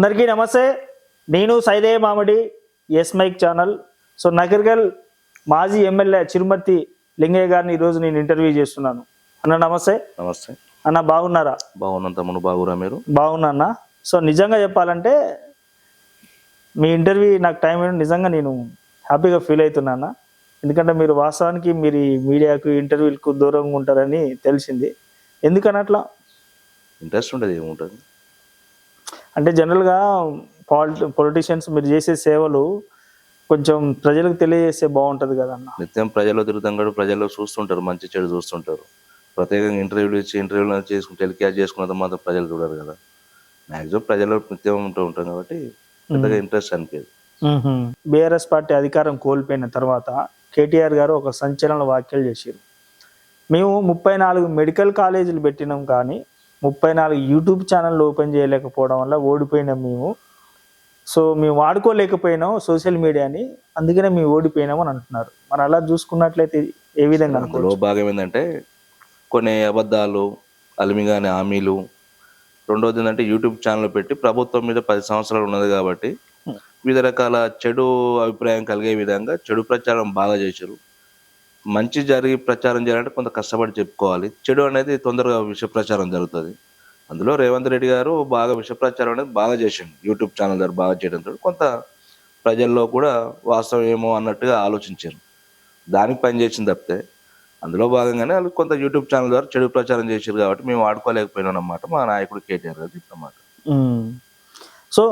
అందరికీ నమస్తే. నేను సైదే మామిడి, ఎస్ మైక్ ఛానల్. సో నగర్గల్ మాజీ ఎమ్మెల్యే చిరుమర్తి లింగయ్య గారిని ఈరోజు నేను ఇంటర్వ్యూ చేస్తున్నాను. అన్న నమస్తే. నమస్తే అన్న, బాగున్నారా? బాగున్నంత మును బాగురా మీరు? బాగున్నా అన్న. సో నిజంగా చెప్పాలంటే మీ ఇంటర్వ్యూ నాకు టైం నిజంగా నేను హ్యాపీగా ఫీల్ అవుతున్నా అన్న. ఎందుకంటే మీరు వాస్తవానికి మీరు ఈ మీడియాకు ఇంటర్వ్యూలకు దూరంగా ఉంటారని తెలిసింది. ఎందుకని అట్లా? ఇంట్రెస్ట్ ఉండదు, ఏముంటుంది అంటే జనరల్గా పొలిటీషియన్స్ మీరు చేసే సేవలు కొంచెం ప్రజలకు తెలియజేస్తే బాగుంటుంది కదన్న. నిత్యం ప్రజల్లో తిరుగుతాం కూడా ప్రజల్లో చూస్తుంటారు, మంచి చెడు చూస్తుంటారు. ప్రత్యేకంగా ఇంటర్వ్యూలు చేసుకుని టెలికాస్ట్ చేసుకున్నంత మాత్రం ప్రజలు చూడరు కదా. మ్యాక్సిమం ప్రజల్లో నిత్యం ఉంటాం కాబట్టి పెద్దగా ఇంట్రెస్ట్ అనిపించదు. బీఆర్ఎస్ పార్టీ అధికారం కోల్పోయిన తర్వాత కేటీఆర్ గారు ఒక సంచలన వ్యాఖ్యలు చేశారు. మేము 34 మెడికల్ కాలేజీలు పెట్టినాం కానీ 34 యూట్యూబ్ ఛానళ్ళు ఓపెన్ చేయలేకపోవడం వల్ల ఓడిపోయినాం మేము. సో మేము వాడుకోలేకపోయినాం సోషల్ మీడియాని, అందుకనే మేము ఓడిపోయినాం అని అంటున్నారు. మరి అలా చూసుకున్నట్లయితే ఏ విధంగా? అందులో భాగం ఏంటంటే కొన్ని అబద్ధాలు, అలిమిగాని హామీలు. రెండోది ఏంటంటే యూట్యూబ్ ఛానల్ పెట్టి ప్రభుత్వం మీద 10 సంవత్సరాలు ఉన్నది కాబట్టి వివిధ రకాల చెడు అభిప్రాయం కలిగే విధంగా చెడు ప్రచారం బాగా చేశారు. మంచి జరిగి ప్రచారం చేయాలంటే కొంత కష్టపడి చెప్పుకోవాలి. చెడు అనేది తొందరగా విష ప్రచారం జరుగుతుంది. అందులో రేవంత్ రెడ్డి గారు బాగా విష ప్రచారం అనేది బాగా చేసిండు. యూట్యూబ్ ఛానల్ ద్వారా బాగా చేయడంతో కొంత ప్రజల్లో కూడా వాస్తవం ఏమో అన్నట్టుగా ఆలోచించారు. దానికి పనిచేసింది తప్పితే అందులో భాగంగానే వాళ్ళు కొంత యూట్యూబ్ ఛానల్ ద్వారా చెడు ప్రచారం చేశారు కాబట్టి మేము ఆడుకోలేకపోయినాం అన్నమాట మా నాయకుడు కేటీఆర్ గారు చెప్పినమాట. సో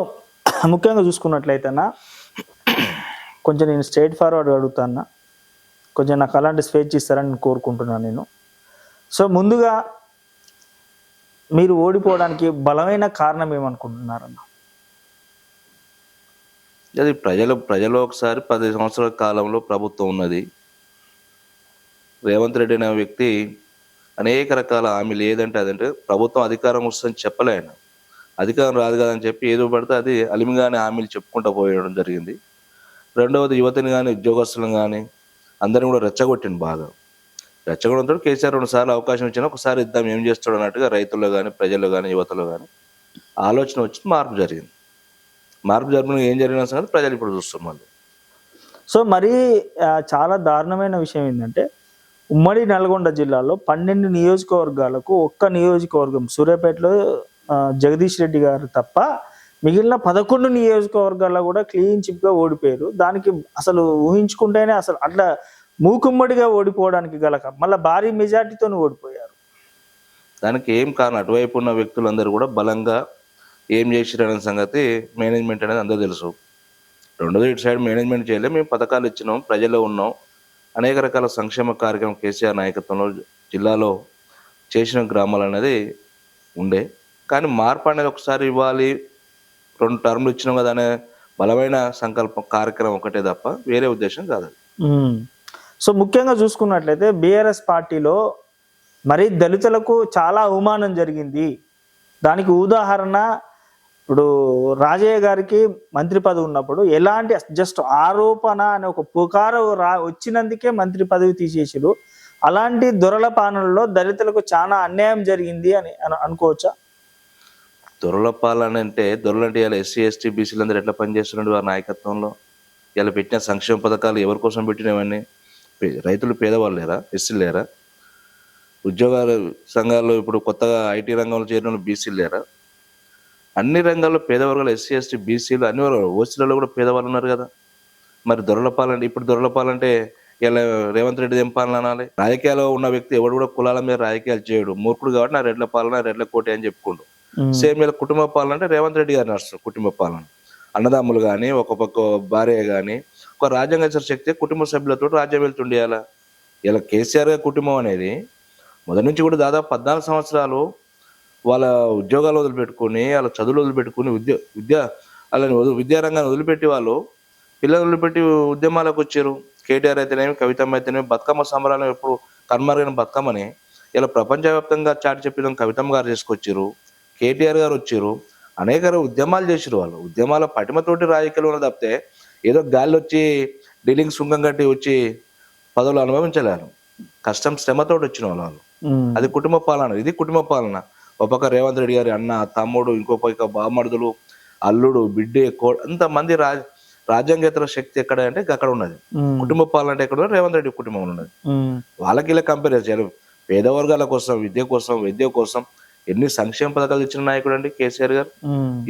ముఖ్యంగా చూసుకున్నట్లయితేనా కొంచెం నేను స్ట్రైట్ ఫార్వర్డ్ అడుగుతాను, కొంచెం నాకు అలాంటి స్వేచ్ఛ ఇస్తారని నేను కోరుకుంటున్నాను నేను. సో ముందుగా మీరు ఓడిపోవడానికి బలమైన కారణం ఏమనుకుంటున్నారన్న? అది ప్రజలు ఒకసారి 10 సంవత్సరాల కాలంలో ప్రభుత్వం ఉన్నది. రేవంత్ రెడ్డి అనే వ్యక్తి అనేక రకాల హామీలు ఏదంటే అదంటే ప్రభుత్వం అధికారం వస్తుందని చెప్పలే. ఆయన అధికారం రాదు కదని చెప్పి ఏదో పడితే అది అలిమిగానే హామీలు చెప్పుకుంటూ పోయడం జరిగింది. రెండవది యువతని కానీ ఉద్యోగస్తులను కానీ అందరిని కూడా రెచ్చగొట్టింది. బాగా రెచ్చగొట్టడంతో కేసీఆర్ 2 సార్లు అవకాశం ఇచ్చినా ఒకసారి ఇద్దాం ఏం చేస్తాడు అన్నట్టుగా రైతుల్లో కానీ ప్రజల్లో కానీ యువతలో కానీ ఆలోచన వచ్చి మార్పు జరిగింది. మార్పు జరిగిన ఏం జరిగిన సంగతి ప్రజలు ఇప్పుడు చూస్తున్నారు. సో మరి చాలా దారుణమైన విషయం ఏంటంటే ఉమ్మడి నల్గొండ జిల్లాలో 12 నియోజకవర్గాలకు ఒక్క నియోజకవర్గం సూర్యాపేటలో జగదీష్ రెడ్డి గారు తప్ప మిగిలిన 11 నియోజకవర్గాల్లో కూడా క్లీన్ చిప్గా ఓడిపోయారు. దానికి అసలు ఊహించుకుంటేనే అసలు అట్లా మూకుమ్మడిగా ఓడిపోవడానికి గల మళ్ళీ భారీ మెజార్టీతో ఓడిపోయారు. దానికి ఏం కారణం, అటువైపు ఉన్న వ్యక్తులందరూ కూడా బలంగా ఏం చేసిరనే సంగతి మేనేజ్మెంట్ అనేది అందరూ తెలుసు. రెండోది ఇటు సైడ్ మేనేజ్మెంట్ చేయలేదు. మేము పథకాలు ఇచ్చినాం, ప్రజల్లో ఉన్నాం, అనేక రకాల సంక్షేమ కార్యక్రమం కేసీఆర్ నాయకత్వంలో జిల్లాలో చేసిన గ్రామాలు అనేది ఉండే. కానీ మార్పు అనేది ఒకసారి ఇవ్వాలి, 2 టర్ములు ఇచ్చినాం కదా అనే బలమైన సంకల్పం కార్యక్రమం ఒకటే తప్ప వేరే ఉద్దేశం కాదు. సో ముఖ్యంగా చూసుకున్నట్లయితే బీఆర్ఎస్ పార్టీలో మరి దళితులకు చాలా అవమానం జరిగింది. దానికి ఉదాహరణ ఇప్పుడు రాజయ్య గారికి మంత్రి పదవి ఉన్నప్పుడు ఎలాంటి జస్ట్ ఆరోపణ అనే ఒక పుకారు వచ్చినందుకే మంత్రి పదవి తీసేసారు. అలాంటి దొరల పాలనలో దళితులకు చాలా అన్యాయం జరిగింది అని అనుకోవచ్చా? దొరల పాలన అంటే దొరలంటే ఇలా ఎస్సీ ఎస్టీ బీసీలు అందరూ ఎట్లా పనిచేస్తున్నారు వారి నాయకత్వంలో? ఇలా పెట్టిన సంక్షేమ పథకాలు ఎవరి కోసం పెట్టినవన్నీ? రైతులు పేదవాళ్ళు లేరా? ఎస్సీలు లేరా? ఉద్యోగాల సంఘాల్లో ఇప్పుడు కొత్తగా ఐటీ రంగంలో చేరిన బీసీలు లేరా? అన్ని రంగాల్లో పేదవర్గాలు ఎస్సీ ఎస్టీ బీసీలు అన్ని వర్గాలు, ఓసీలలో కూడా పేదవాళ్ళు ఉన్నారు కదా. మరి దొరల పాలన ఇప్పుడు దొరల పాలంటే ఇలా రేవంత్ రెడ్డి ఏం పాలన అనాలి? రాజకీయాల్లో ఉన్న వ్యక్తి ఎవడు కూడా కులాల మీద రాజకీయాలు చేయడు. మూర్ఖుడు కాబట్టి నా రెడ్ల పాలన రెడ్ల కోటి అని చెప్పుకుంటూ సేమ్ ఇలా కుటుంబ పాలన అంటే రేవంత్ రెడ్డి గారు నడుస్తారు. కుటుంబ పాలన అన్నదమ్ములు కానీ ఒక పక్క భార్య కానీ ఒక రాజ్యాంగ శక్తి కుటుంబ సభ్యులతో రాజ్యం వెళ్తుండేయాల. ఇలా కేసీఆర్ కుటుంబం అనేది మొదటి నుంచి కూడా దాదాపు 14 సంవత్సరాలు వాళ్ళ ఉద్యోగాలు వదిలిపెట్టుకుని వాళ్ళ చదువులు వదిలిపెట్టుకుని విద్యారంగాన్ని వదిలిపెట్టి వాళ్ళు పిల్లలు వదిలిపెట్టి ఉద్యమాలకు వచ్చారు. కేటీఆర్ అయితేనేమి, కవితమ్మ అయితేనేమి బతుకమ్మ సంబరాలు ఎప్పుడు కనుమరుగైన బతుకమ్మని ఇలా ప్రపంచవ్యాప్తంగా చాటి చెప్పిన కవితమ్మ గారు చేసుకొచ్చారు. కేటీఆర్ గారు వచ్చారు, అనేక ఉద్యమాలు చేసారు. వాళ్ళు ఉద్యమాల పటిమతోటి రాజకీయాలు ఉన్న తప్పితే ఏదో గాలి వచ్చి డీలింగ్ సుంకం కట్టి వచ్చి పదవులు అనుభవించలేరు. కష్టం శ్రమతో వచ్చిన వాళ్ళు. అది కుటుంబ పాలన, ఇది కుటుంబ పాలన. ఒక పక్క రేవంత్ రెడ్డి గారి అన్న, తమ్ముడు, ఇంకో పక్క బామర్దులు, అల్లుడు, బిడ్డే, అంతమంది రాజ్యాంగేతర శక్తి ఎక్కడ అంటే అక్కడ ఉన్నది. కుటుంబ పాలన అంటే ఎక్కడ రేవంత్ రెడ్డి కుటుంబం ఉన్నది. వాళ్ళకి ఇలా కంపేర్ చేయాలి. పేద వర్గాల కోసం, విద్య కోసం ఎన్ని సంక్షేమ పథకాలు ఇచ్చిన నాయకుడు అండి కేసీఆర్ గారు.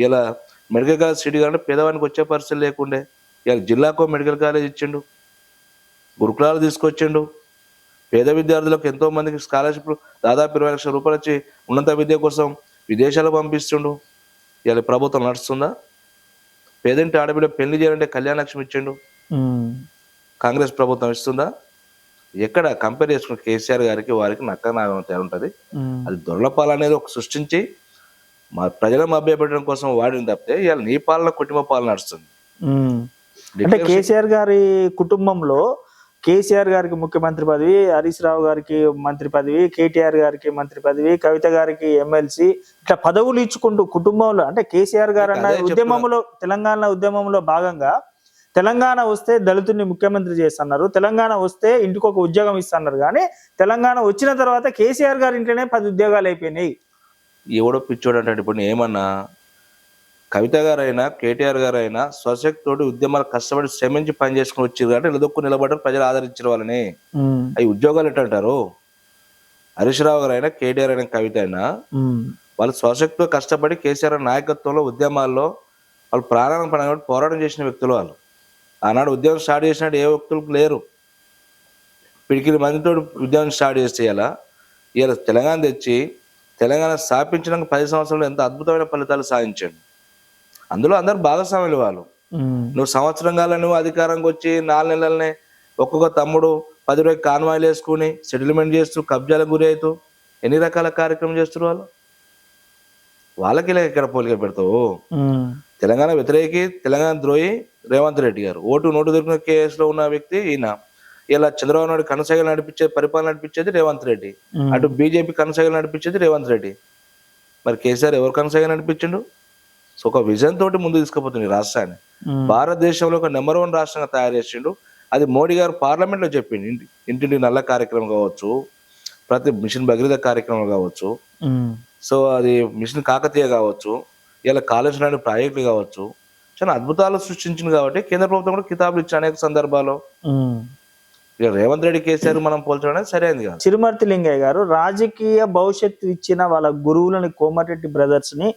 ఇలా మెడికల్ కాలేజ్ సీట్ కానీ పేదవానికి వచ్చే పరిస్థితి లేకుండే. ఇలా జిల్లాకో మెడికల్ కాలేజ్ ఇచ్చిండు, గురుకులాలు తీసుకొచ్చిండు, పేద విద్యార్థులకు ఎంతో మందికి స్కాలర్షిప్ దాదాపు 20 లక్షల రూపాయలు వచ్చి ఉన్నత విద్య కోసం విదేశాలకు పంపిస్తుండు. ఇలా ప్రభుత్వం నడుస్తుందా? పేదంటి ఆడబిడ్డ పెళ్లి చేయాలంటే కళ్యాణ లక్ష్మి ఇచ్చిండు, కాంగ్రెస్ ప్రభుత్వం ఇస్తుందా? ఎక్కడ కంపేర్ చేసుకున్న కేసీఆర్ గారికి వారికి నక్క నాగం ఉంటుంది. అది దొరలపాల అనేది ఒక సృష్టించి మా ప్రజలను మభ్యపెట్టడం కోసం వాడిని తప్పితే ఇవాళ నీ పాలన కుటుంబ పాలన నడుస్తుంది. అంటే కేసీఆర్ గారి కుటుంబంలో కేసీఆర్ గారికి ముఖ్యమంత్రి పదవి, హరీష్ రావు గారికి మంత్రి పదవి, కేటీఆర్ గారికి మంత్రి పదవి, కవిత గారికి ఎమ్మెల్సీ, ఇట్లా పదవులు ఇచ్చుకుంటూ కుటుంబంలో అంటే కేసీఆర్ గారు అన్న ఉద్యమంలో తెలంగాణ ఉద్యమంలో భాగంగా తెలంగాణ వస్తే దళితుడిని ముఖ్యమంత్రి చేస్తున్నారు, తెలంగాణ వస్తే ఇంటికి ఒక ఉద్యోగం ఇస్తున్నారు. కానీ తెలంగాణ వచ్చిన తర్వాత కేసీఆర్ గారి ఇంట్లోనే 10 ఉద్యోగాలు అయిపోయినాయి. ఎవడో పిచ్చోడు అంటే ఇప్పుడు ఏమన్నా కవిత గారైనా కేటీఆర్ గారైనా స్వశక్తి తోటి ఉద్యమాలు కష్టపడి శ్రమించి పని చేసుకుని వచ్చారు కాబట్టి నిలదొక్కు నిలబడ్డారు, ప్రజలు ఆదరించిన వాళ్ళని. అవి ఉద్యోగాలు ఎట్టంటారు? హరీష్ రావు గారైనా కేటీఆర్ అయినా కవిత అయినా వాళ్ళు స్వశక్తితో కష్టపడి కేసీఆర్ నాయకత్వంలో ఉద్యమాల్లో వాళ్ళు ప్రాణాలను పడి పోరాటం చేసిన వ్యక్తులు. వాళ్ళు ఆనాడు ఉద్యమం స్టార్ట్ చేసినట్టు ఏ వ్యక్తులకు లేరు. పిడికిలి మందితో ఉద్యమం స్టార్ట్ చేస్తే ఇలా తెలంగాణ తెచ్చి తెలంగాణ స్థాపించడానికి 10 సంవత్సరాలు ఎంత అద్భుతమైన ఫలితాలు సాధించండి. అందులో అందరు భాగస్వాములు వాళ్ళు. నువ్వు సంవత్సరం కాల నువ్వు అధికారంకి వచ్చి 4 నెలలనే ఒక్కొక్క తమ్ముడు 10 రూపాయలు కాన్వాయిలు వేసుకుని సెటిల్మెంట్ చేస్తూ కబ్జాలకు గురి అవుతూ ఎన్ని రకాల కార్యక్రమం చేస్తున్నారు వాళ్ళకి ఇలా ఎక్కడ పోలిక పెడతావు? తెలంగాణ వ్యతిరేకి, తెలంగాణ ద్రోహి రేవంత్ రెడ్డి గారు. నోటు దొరికిన కేసులో ఉన్న వ్యక్తి ఈయన. ఇలా చంద్రబాబు నాయుడు కనసాగలు నడిపించేది, పరిపాలన నడిపించేది రేవంత్ రెడ్డి. అటు బీజేపీ కనసాగలు నడిపించేది రేవంత్ రెడ్డి. మరి కేసీఆర్ ఎవరు కనసాగలు నడిపించిండు? సో ఒక విజన్ తోటి ముందు తీసుకుపోతుంది రాష్ట్రాన్ని. భారతదేశంలో ఒక నెంబర్ 1 రాష్ట్రంగా తయారు చేసిండు. అది మోడీ గారు పార్లమెంట్ లో చెప్పిండు. ఇంటింటి నల్ల కార్యక్రమం కావచ్చు, ప్రతి మిషన్ భగీరథ కార్యక్రమం కావచ్చు, సో అది మిషన్ కాకతీయ కావచ్చు, ఇలా కాలేజ్ లాంటి ప్రాజెక్టులు కావచ్చు, చాలా అద్భుతాలు సృష్టించింది. కాబట్టి కేంద్ర ప్రభుత్వం కూడా కితాబులు ఇచ్చిన అనేక సందర్భాల్లో. ఇక రేవంత్ రెడ్డి కేసీఆర్ మనం పోల్చడం అనేది సరైనది కాదు. చిరుమర్తి లింగయ్య గారు రాజకీయ భవిష్యత్తు ఇచ్చిన వాళ్ళ గురువులని కోమటిరెడ్డి బ్రదర్స్ ని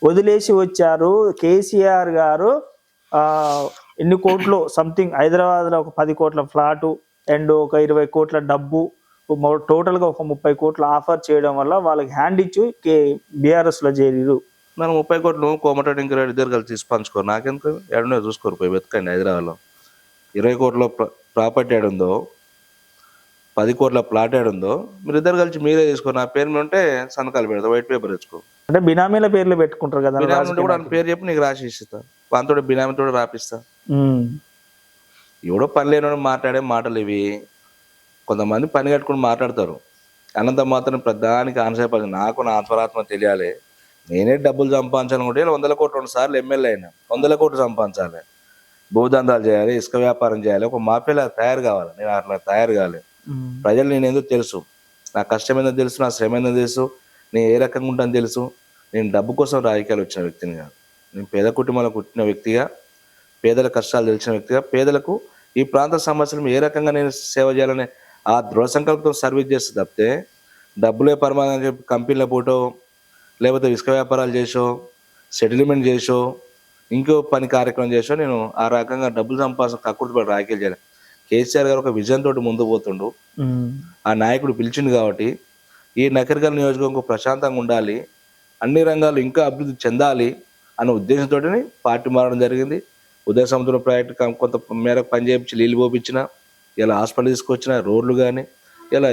వదిలేసి వచ్చారు. కేసీఆర్ గారు ఎన్ని కోట్లు సంథింగ్ హైదరాబాద్ లో ఒక 10 కోట్ల ఫ్లాటు అండ్ ఒక 20 కోట్ల డబ్బు టోటల్ గా ఒక 30 కోట్ల ఆఫర్ చేయడం వల్ల వాళ్ళకి హ్యాండ్ ఇచ్చి బీఆర్ఎస్ లో చేరిరు. మనం 30 కోట్లు కోమటిరెడ్డి ఇంకా ఇద్దరు కలిసి తీసి పంచుకోరు. నాకెందుకు ఏడున్నాయో చూసుకోరు, పోయి వెతకండి. హైదరాబాద్లో 20 కోట్ల ప్రాపర్టీ ఏడుందో, 10 కోట్ల ప్లాట్ ఏడుందో మీరు ఇద్దరు కలిసి మీరే తీసుకో. నా పేరు మీద ఉంటే సంతకాలు పెడతా, వైట్ పేపర్ తెచ్చుకో. అంటే బినామీల పేర్లు పెట్టుకుంటారు కదా, బినామీ కూడా పేరు చెప్పి నీకు రాసి ఇస్తా, వాంతో బినామీతో రాపిస్తా. ఎవడో పని లేని మాట్లాడే మాటలు ఇవి. కొంతమంది పని కట్టుకుని మాట్లాడతారు. అనంత మాత్రం ప్రధానికి ఆన్సర్ నాకు నా ఆత్మరాత్మ తెలియాలి, నేనే డబ్బులు సంపాదించాలనుకుంటే 100 కోట్లు 2 సార్లు ఎమ్మెల్యే అయినా 100 కోట్లు సంపాదించాలి, భూదందాలు చేయాలి, ఇసుక వ్యాపారం చేయాలి, ఒక మాఫియాలా తయారు కావాలి. నేను అట్లా తయారు కావాలి. ప్రజలు నేను ఎందుకు తెలుసు, నా కష్టం ఏందో తెలుసు, నా శ్రమ ఏందో తెలుసు, నేను ఏ రకంగా ఉంటానో తెలుసు. నేను డబ్బు కోసం రాజకీయాలు వచ్చిన వ్యక్తిని కాదు. నేను పేద కుటుంబంలో పుట్టిన వ్యక్తిగా, పేదల కష్టాలు తెలిసిన వ్యక్తిగా, పేదలకు ఈ ప్రాంత సమస్యలు ఏ రకంగా నేను సేవ చేయాలని ఆ దృఢ సంకల్పంతో సర్వీస్ చేస్తే తప్పితే డబ్బులే పరమాణం చెప్పి కంపెనీలో పోటో, లేకపోతే ఇసుక వ్యాపారాలు చేసో, సెటిల్మెంట్ చేసో, ఇంకో పని కార్యక్రమం చేసో నేను ఆ రకంగా డబ్బులు సంపాదించిన కక్కుర్తిపడి రాజకీయాలు చేయాలి. కేసీఆర్ గారు ఒక విజన్ తోటి ముందు పోతుండు. ఆ నాయకుడు పిలిచిండు కాబట్టి ఈ నకరికల్ నియోజకవర్గం ప్రశాంతంగా ఉండాలి, అన్ని రంగాలు ఇంకా అభివృద్ధి చెందాలి అన్న ఉద్దేశంతో పార్టీ మారడం జరిగింది. ఉదయ సముద్రం ప్రాజెక్టు కొంత మేరకు పని చేయించి నీళ్ళు పోపించిన, ఇలా హాస్పిటల్ తీసుకొచ్చిన, రోడ్లు కానీ ఇలా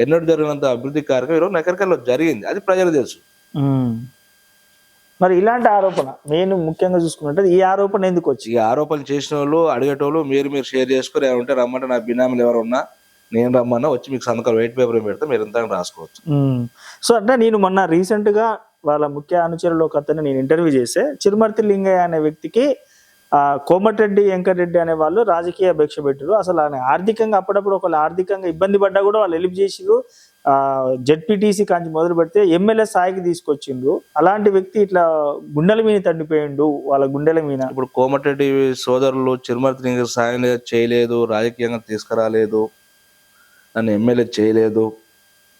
ఎన్నడూ జరిగినంత అభివృద్ధి కార్యక్రమం ఈరోజు నకరికల్లో జరిగింది. అది ప్రజలకు తెలుసు. మరి ఇలాంటి ఆరోపణ నేను ముఖ్యంగా చూసుకున్నట్టు ఈ ఆరోపణ ఎందుకు వచ్చి, ఈ ఆరోపణలు చేసిన వాళ్ళు అడిగేటోళ్ళు మీరు షేర్ చేసుకుని ఏమంటే రమ్మంటే నా బినామీలు ఎవరు ఉన్నా నేను రమ్మన్నా వచ్చి మీకు సంతకాలు వైట్ పేపర్ పెడితే మీరు ఎంత రాసుకోవచ్చు. సో అంటే నేను మొన్న రీసెంట్ గా వాళ్ళ ముఖ్య అనుచరులు ఒక అతను నేను ఇంటర్వ్యూ చేస్తే చిరుమర్తి లింగయ్య అనే వ్యక్తికి కోమటిరెడ్డి వెంకటరెడ్డి అనే వాళ్ళు రాజకీయ భిక్ష పెట్టారు. అసలు ఆయన ఆర్థికంగా అప్పుడప్పుడు ఒకళ్ళు ఆర్థికంగా ఇబ్బంది పడ్డా కూడా వాళ్ళు హెల్ప్ చేసిరు. జెడ్పీటీసీ కాంచి మొదలు పెడితే ఎమ్మెల్యే స్థాయికి తీసుకొచ్చిండ్రు. అలాంటి వ్యక్తి ఇట్లా గుండెల మీద తండిపోయిండు, వాళ్ళ గుండెల మీద. ఇప్పుడు కోమటిరెడ్డి సోదరులు చిరుమర్తి సాయం చేయలేదు, రాజకీయంగా తీసుకురాలేదు, నన్ను ఎమ్మెల్యే చేయలేదు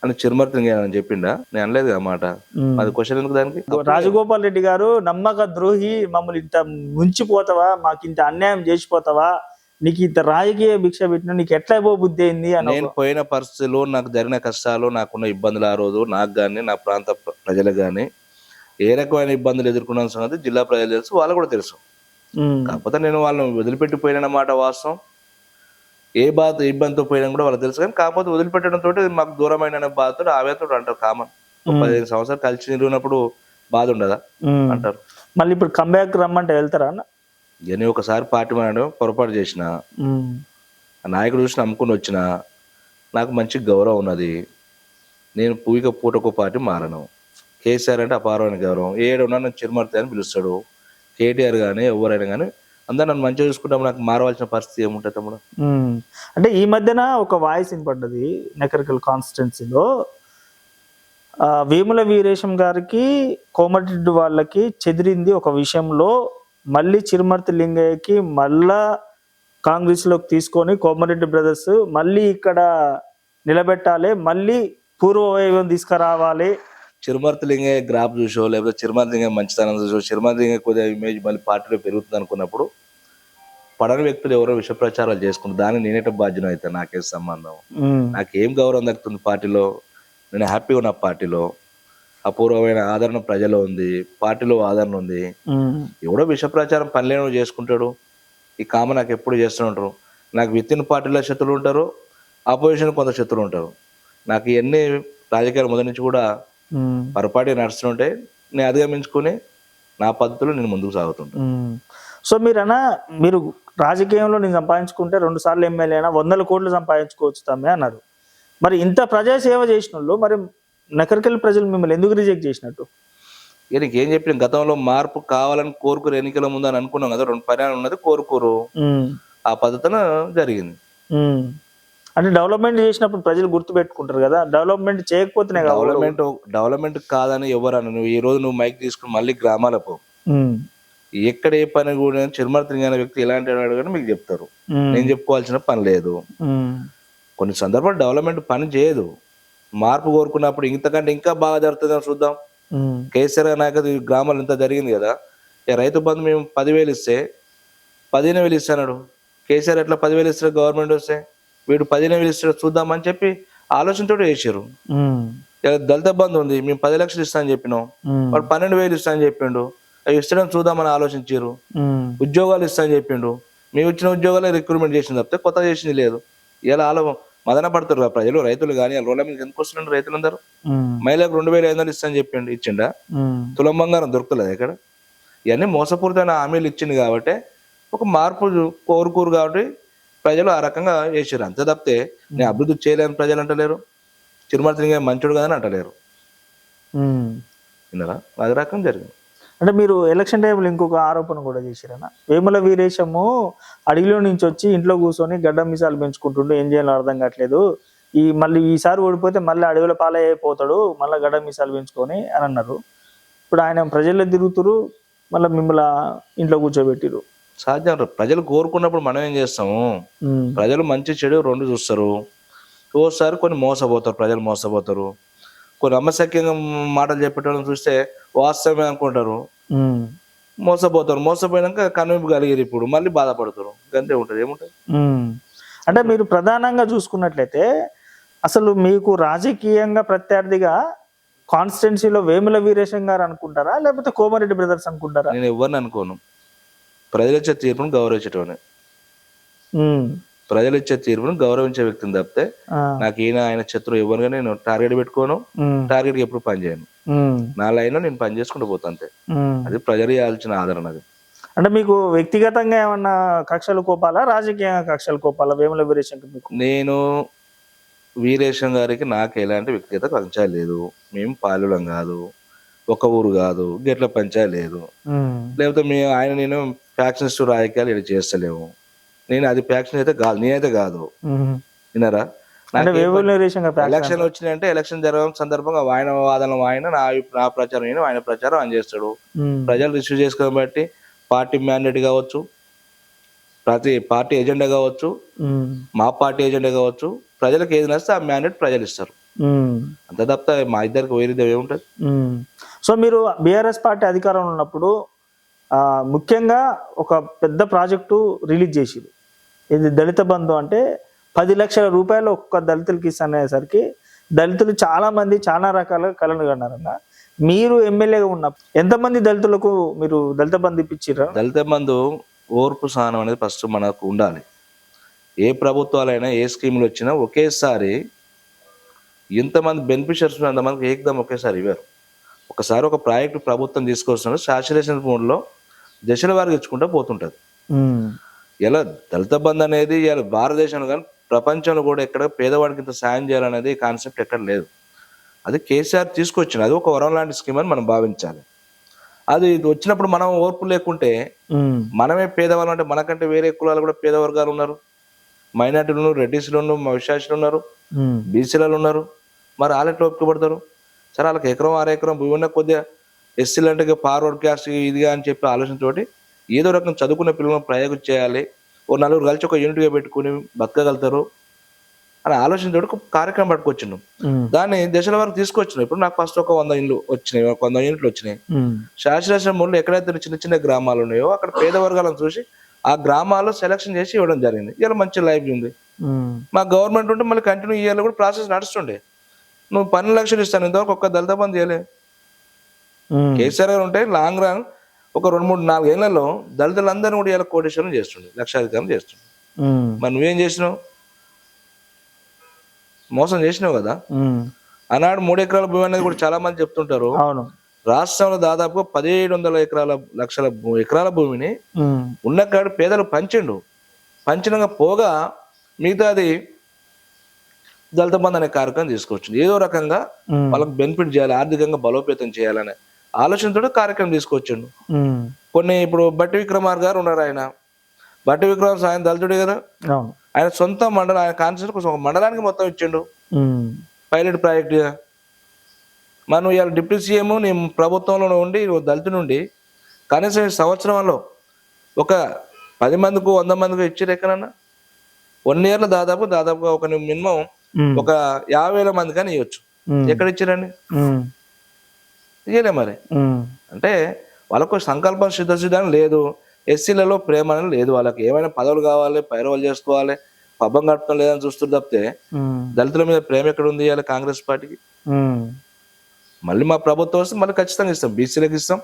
అని చిరుమర్తి అని చెప్పిండా? నేను అనలేదు కదా మాట. అది క్వశ్చన్ ఎందుకు దానికి? రాజగోపాల్ రెడ్డి గారు నమ్మక ద్రోహి, మమ్మల్ని ఇంత ముంచిపోతావా, మాకు ఇంత అన్యాయం చేసిపోతావా, నీకు ఇంత రాజకీయ భిక్ష పెట్టినా నీకు ఎట్లా ఇవ్వ బుద్ధి అయింది అని. నేను పోయిన పరిస్థితులు, నాకు జరిగిన కష్టాలు, నాకున్న ఇబ్బందులు ఆ రోజు నాకు కానీ నా ప్రాంత ప్రజలకు కానీ ఏ రకమైన ఇబ్బందులు ఎదుర్కొన్న సంగతి జిల్లా ప్రజలు తెలుసు, వాళ్ళు కూడా తెలుసు. కాకపోతే నేను వాళ్ళని వదిలిపెట్టిపోయిన మాట వాస్తవం. ఏ బాధ ఇబ్బందితో పోయినా కూడా వాళ్ళకి తెలుసు. కానీ కాకపోతే వదిలిపెట్టడంతో మాకు దూరమైన బాధతో ఆవేదతో అంటారు. కామన్ 15 సంవత్సరాలు కలిసి నిలిగినప్పుడు బాధ ఉండదా అంటారు. మళ్ళీ ఇప్పుడు కంబ్యాక్ రమ్మంటే వెళ్తారా అన్న? నేను ఒకసారి పార్టీ మారడం పొరపాటు చేసిన, ఆ నాయకుడు చూసి నమ్ముకుని వచ్చిన, నాకు మంచి గౌరవం ఉన్నది. నేను పూటకు పార్టీ మారను. కేసీఆర్ అంటే అపారమైన గౌరవం. ఏడున్నా నన్ను చిరుమర్తి అని పిలుస్తాడు. కేటీఆర్ కానీ ఎవరైనా కానీ అందరూ నన్ను మంచిగా చూసుకుంటాము. నాకు మారవలసిన పరిస్థితి ఏముంటుంది తమ్ముడు? అంటే ఈ మధ్యన ఒక వాయిస్ వినపడ్డది నకరికల్ కాన్స్టిట్యున్సీలో, వేముల వీరేశం గారికి కోమటిరెడ్డి వాళ్ళకి చెదిరింది ఒక విషయంలో, మళ్ళీ చిరుమర్తి లింగయ్యకి మళ్ళా కాంగ్రెస్లోకి తీసుకొని కోమటిరెడ్డి బ్రదర్స్ మళ్ళీ ఇక్కడ నిలబెట్టాలి, మళ్ళీ పూర్వ వైభవం తీసుకురావాలి. చిరుమర్తి లింగయ్య గ్రాఫ్ చూసో, లేకపోతే చిరుమర్తి లింగయ్య మంచితనం చూసో, చిరుమర్తి లింగయ్య కొద్దిగా ఇమేజ్ మళ్ళీ పార్టీలో పెరుగుతుంది అనుకున్నప్పుడు పడని వ్యక్తులు ఎవరో విష ప్రచారాలు చేసుకుంటారు. దాన్ని నేనేట బాధ్యత అయితే నాకే సంబంధం? నాకేం గౌరవం దక్కుతుంది పార్టీలో? నేను హ్యాపీగా ఉన్న పార్టీలో అపూర్వమైన ఆదరణ ప్రజలో ఉంది, పార్టీలో ఆదరణ ఉంది. ఎవడో విష ప్రచారం పనిలేనో చేసుకుంటాడు. ఈ కామ నాకు ఎప్పుడు చేస్తూ ఉంటారు. నాకు విత్ ఇన్ పార్టీలో శత్రులు ఉంటారు, ఆపోజిషన్ కొంత శత్రులు ఉంటారు. నాకు ఇవన్నీ రాజకీయాలు మొదటి నుంచి కూడా పొరపాటు నడుస్తుంటే నేను అధిగమించుకుని నా పద్ధతిలో నేను ముందుకు సాగుతుంటాను. సో మీరు రాజకీయంలో నేను సంపాదించుకుంటే 2 సార్లు ఎమ్మెల్యే అయినా 100 కోట్లు సంపాదించుకోవచ్చు తమ్మే అన్నారు. మరి ఇంత ప్రజాసేవ చేసిన వాళ్ళు మరి నకరికల్ ప్రజలు మిమ్మల్ని ఎందుకు రిజెక్ట్ చేసినట్టు? నీకు ఏం చెప్పిన, గతంలో మార్పు కావాలని కోరుకురు, ఎన్నికల ముందు అని అనుకున్నాం కదా. 2 పరిణామాలు ఉన్నది, కోరుకోరు, ఆ పద్ధతిన జరిగింది. అంటే డెవలప్మెంట్ చేసినప్పుడు ప్రజలు గుర్తు పెట్టుకుంటారు కదా, డెవలప్మెంట్ చేయకపోతేనే. డెవలప్మెంట్ కాదని ఎవరు అన్న, నువ్వు ఈ రోజు నువ్వు మైక్ తీసుకుని మళ్ళీ గ్రామాల పో, ఎక్కడ ఏ పని కూడా చిరుమర్తి అనే వ్యక్తి ఎలాంటి వాడు కానీ మీకు చెప్తారు. నేను చెప్పుకోవాల్సిన పని లేదు. కొన్ని సందర్భాలు డెవలప్మెంట్ పని చేయదు, మార్పు కోరుకున్నప్పుడు ఇంతకంటే ఇంకా బాగా జరుగుతుందని చూద్దాం. కేసీఆర్ నాయకత్వ గ్రామాలు ఇంత జరిగింది కదా. రైతు బంధు మేము 10,000 ఇస్తే 15,000 ఇస్తాడు. కేసీఆర్ ఎట్లా 10,000 ఇస్తాడు? గవర్నమెంట్ వస్తే వీడు 15,000 ఇస్తాడు చూద్దామని చెప్పి ఆలోచనతో చేసారు. దళిత బంధు ఉంది, మేము 10 లక్షలు ఇస్తా అని చెప్పినాం, వాడు 12,000 ఇస్తా అని చెప్పిండు. అవి ఇస్తడం చూద్దామని ఆలోచించారు. ఉద్యోగాలు ఇస్తా అని చెప్పిండు, మేము ఇచ్చిన ఉద్యోగాలే రిక్రూట్మెంట్ చేసింది తప్పితే కొత్త చేసింది లేదు. ఇలా మదన పడుతున్నారు ప్రజలు, రైతులు కానీ. రోడ్ల మీద ఎందుకు వస్తున్నారు రైతులందరూ? మహిళలకు 2,500 ఇస్తా అని చెప్పిండు, ఇచ్చిండా? తులం బంగారం దొరుకుతలేదు ఇక్కడ. ఇవన్నీ మోసపూరితమైన హామీలు ఇచ్చింది కాబట్టి ఒక మార్పు కోరుకోరు కాబట్టి ప్రజలు ఆ రకంగా చేసారు. అంతే తప్పితే నేను అభివృద్ధి చేయలేని ప్రజలు అంటలేరు, చిరుమర్తి మంచోడు కదా అని అంటలేరు. విన్నారా? అది రకం జరిగింది. అంటే మీరు ఎలక్షన్ టైంలో ఇంకొక ఆరోపణ కూడా చేశారన్న, వేముల వీరేశము అడవిలో నుంచి వచ్చి ఇంట్లో కూర్చొని గడ్డ మీసాలు పెంచుకుంటుండే, ఏం చేయాలో అర్థం కావట్లేదు, మళ్ళీ ఈసారి ఓడిపోతే మళ్ళీ అడవిలో పాలైపోతాడు, మళ్ళీ గడ్డ మీసాలు పెంచుకొని అని అన్నారు. ఇప్పుడు ఆయన ప్రజల్లో తిరుగుతురు, మళ్ళీ మిమ్మల్ని ఇంట్లో కూర్చోబెట్టిరు. సాధ్యం. ప్రజలు కోరుకున్నప్పుడు మనం ఏం చేస్తాము? ప్రజలు మంచి చెడు 2 చూస్తారు. ఓసారి కొన్ని మోసపోతారు, ప్రజలు మోసపోతారు. కొన్ని నమ్మశక్యంగా మాటలు చెప్పేటోళ్ళని చూస్తే వాస్తవమే అనుకుంటారు, మోసపోతారు. మోసపోయినాక కనువింపు కలిగారు, ఇప్పుడు మళ్ళీ బాధపడతారు. అంతే ఉంటుంది, ఏముంటుంది. అంటే మీరు ప్రధానంగా చూసుకున్నట్లయితే అసలు మీకు రాజకీయంగా ప్రత్యర్థిగా కాన్స్టిట్యున్సీలో వేముల వీరేశం గారు అనుకుంటారా, లేకపోతే కోమరెడ్డి బ్రదర్స్ అనుకుంటారా? నేను ఎవరిని అనుకోను. ప్రజలు ఇచ్చే తీర్పును గౌరవించేటోనే, ప్రజలు ఇచ్చే తీర్పును గౌరవించే వ్యక్తిని తప్పితే నాకు ఆయన శత్రువు ఎవరుగా నేను టార్గెట్ పెట్టుకోను, టార్గెట్ ఎప్పుడు పని చేయను. నా లైన్ లో నేను పని చేసుకుంటూ పోతా అంతే. అది ప్రజలు ఇవ్వాల్సిన ఆదరణ. అది అంటే మీకు వ్యక్తిగతంగా ఏమన్నా కక్షలు కోపాలా, రాజకీయ కక్షలు కోపాలా వేముల వీరేశం? నేను వీరేశం గారికి నాకు ఎలాంటి వ్యక్తిగత కక్ష లేదు. మేము పాలులం కాదు, ఒక ఊరు కాదు, గెట్ల పంచాయతీ లేదు. లేకపోతే నేను ఫ్యాక్షన్స్ రాజకీయాలు ఇలా చేస్తలేము. నేను అది ఫ్యాక్షన్ అయితే కాదు, నేనైతే కాదు. విన్నారా? అంటే వేవ్యులరేషన్ ఎలక్షన్ వచ్చినాయంటే ఎలక్షన్ జరగడం సందర్భంగా ఆయన వాదనలు ఆయన, నా ప్రచారం ఈయన, ఆయన ప్రచారం ఆయన చేస్తాడు. ప్రజలు రిసీవ్ చేసుకోవడం బట్టి పార్టీ మ్యాండేట్ కావచ్చు, ప్రతి పార్టీ ఎజెండా కావచ్చు, మా పార్టీ ఎజెండా కావచ్చు, ప్రజలకు ఏది నచ్చితే ఆ మ్యాండేట్ ప్రజలు ఇస్తారు. అంత తప్ప మా ఇద్దరికి వేరేది ఏముంటది. సో మీరు బీఆర్ఎస్ పార్టీ అధికారంలో ఉన్నప్పుడు ముఖ్యంగా ఒక పెద్ద ప్రాజెక్టు రిలీజ్ చేసిరు. ఇది దళిత బంధు. అంటే 10 లక్షల రూపాయలు ఒక్కొక్క దళితులకి ఇస్తానేసరికి దళితులు చాలా మంది చాలా రకాలుగా కలలు కన్నారన్న. మీరు ఎమ్మెల్యేగా ఉన్నప్పుడు ఎంతమంది దళితులకు మీరు దళిత బంధు ఇప్పించారు? దళిత బంధు ఓర్పు సహనం అనేది ఫస్ట్ మనకు ఉండాలి. ఏ ప్రభుత్వాలైనా ఏ స్కీములు వచ్చినా ఒకేసారి ఎంతమంది బెనిఫిషియర్స్ అంతమందికి ఏకదం ఒకేసారి ఇవ్వరు. ఒకసారి ఒక ప్రాజెక్టు ప్రభుత్వం తీసుకొస్తున్నారు, సాచురేషన్ మోడ్లో దశల వారికి ఇచ్చుకుంటూ పోతుంటుంది. ఇలా దళిత బంధు అనేది ఇలా భారతదేశంలో కానీ ప్రపంచంలో కూడా ఎక్కడ పేదవాడికి ఇంత సాయం చేయాలనేది కాన్సెప్ట్ ఎక్కడ లేదు. అది కేసీఆర్ తీసుకొచ్చింది. అది ఒక వరం లాంటి స్కీమ్ అని మనం భావించాలి. అది వచ్చినప్పుడు మనం ఓర్పు లేకుంటే మనమే పేదవాళ్ళు, అంటే మనకంటే వేరే కులాలు కూడా పేద వర్గాలు ఉన్నారు. మైనార్టీలు ఉన్నారు, రెడ్డిస్లు ఉన్నారు, విశాఖలు ఉన్నారు, బీసీలలో ఉన్నారు. మరి వాళ్ళు ఎట్లా ఒప్పుకోబడతారు? సరే వాళ్ళకి ఎకరం 6 ఎకరం భూమి ఉన్న కొద్దిగా ఎస్సీలు అంటే ఫార్వర్డ్ క్యాస్ట్ ఇదిగా అని చెప్పి ఆలోచనతోటి ఏదో రకం చదువుకున్న పిల్లలను ప్రయోగం చేయాలి, ఓ 4 కలిసి ఒక యూనిట్గా పెట్టుకుని బతకగలుగుతారు అని ఆలోచనతో ఒక కార్యక్రమం పట్టుకొచ్చిండు. దాన్ని దశల వరకు తీసుకొచ్చినాం. ఇప్పుడు నాకు ఫస్ట్ ఒక 100 ఇండ్లు వచ్చినాయి, ఒక 100 యూనిట్లు వచ్చినాయి. శాశ్వత మూడు ఎక్కడైతే చిన్న చిన్న గ్రామాలు ఉన్నాయో అక్కడ పేద వర్గాలను చూసి ఆ గ్రామాల్లో సెలక్షన్ చేసి ఇవ్వడం జరిగింది. ఇలా మంచి లైఫ్ ఉంది. మా గవర్నమెంట్ ఉంటే మళ్ళీ కంటిన్యూ ఇయ్యాలి కూడా ప్రాసెస్ నడుస్తుండే. నువ్వు 12 లక్షలు ఇస్తాను, ఇంతవరకు ఒక్క దళిత బంధు చేయలే. కేసీఆర్ గారు ఉంటే లాంగ్ రన్ ఒక 2, 3, 4 ఏళ్లలో దళితులందరినీ కూడా ఇలా కోటేశ్వరం చేస్తుండే, లక్షాధికారం చేస్తుండే. మరి నువ్వేం చేసినావు? మోసం చేసినావు కదా. ఆనాడు 3 ఎకరాల భూమి అనేది కూడా చాలా మంది చెప్తుంటారు. రాష్ట్రంలో దాదాపుగా 1700 ఎకరాల భూమిని ఉన్నకాడు పేదలు పంచినంగా పోగా మిగతాది దళిత బంధు అనే కార్యక్రమం తీసుకొచ్చింది. ఏదో రకంగా వాళ్ళకి బెనిఫిట్ చేయాలి, ఆర్థికంగా బలోపేతం చేయాలనే ఆలోచనతో కార్యక్రమం తీసుకొచ్చిండు. కొన్ని ఇప్పుడు బట్టి విక్రమార్ గారు ఉన్నారు. ఆయన బట్టి విక్రమార్ ఆయన దళితుడే కదా. ఆయన సొంత మండలం, ఆయన కాన్సెప్ట్ కోసం ఒక మండలానికి మొత్తం ఇచ్చిండు పైలట్ ప్రాజెక్ట్ గా. మనం ఇవాళ డిప్యూటీ సీఎం నీ ప్రభుత్వంలో ఉండి దళితు నుండి కనీసం సంవత్సరంలో ఒక 10 మందికి 100 మందికి ఇచ్చారు. ఎక్కడన్నా 1 year లో దాదాపుగా ఒక మినిమం ఒక 50,000 మంది కానీ ఇవ్వచ్చు. ఎక్కడ ఇచ్చారండి? ఇయ్యలే. మరి అంటే వాళ్ళకు సంకల్పం సిద్ధం లేదు. ఎస్సీలలో ప్రేమ అనేది లేదు. వాళ్ళకి ఏమైనా పదవులు కావాలి, పైరవాళ్ళు చేసుకోవాలి, పబ్బం గడపడం లేదని చూస్తారు తప్పితే దళితుల మీద ప్రేమ ఎక్కడ ఉంది ఇవాళ కాంగ్రెస్ పార్టీకి? మళ్ళీ మా ప్రభుత్వం వస్తే మళ్ళీ ఖచ్చితంగా ఇస్తాం. బీసీలకు ఇస్తాం,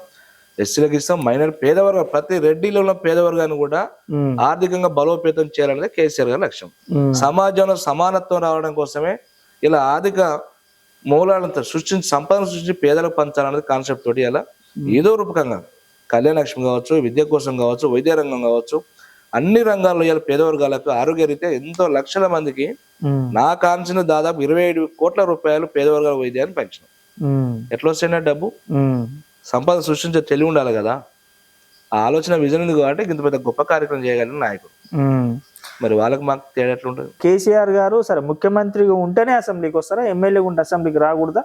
ఎస్సీలకు ఇస్తాం, మైనారిటీ పేదవర్గం ప్రతి రెడ్డిలో ఉన్న పేదవర్గాన్ని కూడా ఆర్థికంగా బలోపేతం చేయాలనేది కేసీఆర్ గారి లక్ష్యం. సమాజంలో సమానత్వం రావడం కోసమే ఇలా ఆర్థిక మూలాలను సృష్టించి సంపదను సృష్టించి పేదలకు పంచాలనేది కాన్సెప్ట్ తోటి ఇలా ఏదో రూపకంగా కళ్యాణ లక్ష్మి కావచ్చు, విద్య కోసం కావచ్చు, వైద్య రంగం కావచ్చు, అన్ని రంగాల్లో ఇలా పేదవర్గాలకు ఆరోగ్య రీత్యా ఎంతో లక్షల మందికి నా కాన్సిన దాదాపు 27 కోట్ల రూపాయలు పేదవర్గాల వైద్యాన్ని పెంచినాం. ఎట్లా వస్తాయి డబ్బు? సంపద సృష్టించే తెలివి ఉండాలి కదా. ఆ ఆలోచన విజన్ ఉంది కాబట్టి ఇంత పెద్ద గొప్ప కార్యక్రమం చేయగలిగిన నాయకుడు. మరి వాళ్ళకి మాకు తేడా ఎట్లుంటుంది? కేసీఆర్ గారు సరే ముఖ్యమంత్రిగా ఉంటేనే అసెంబ్లీకి వస్తారా? ఎమ్మెల్యేగా ఉంటే అసెంబ్లీకి రాకూడదా?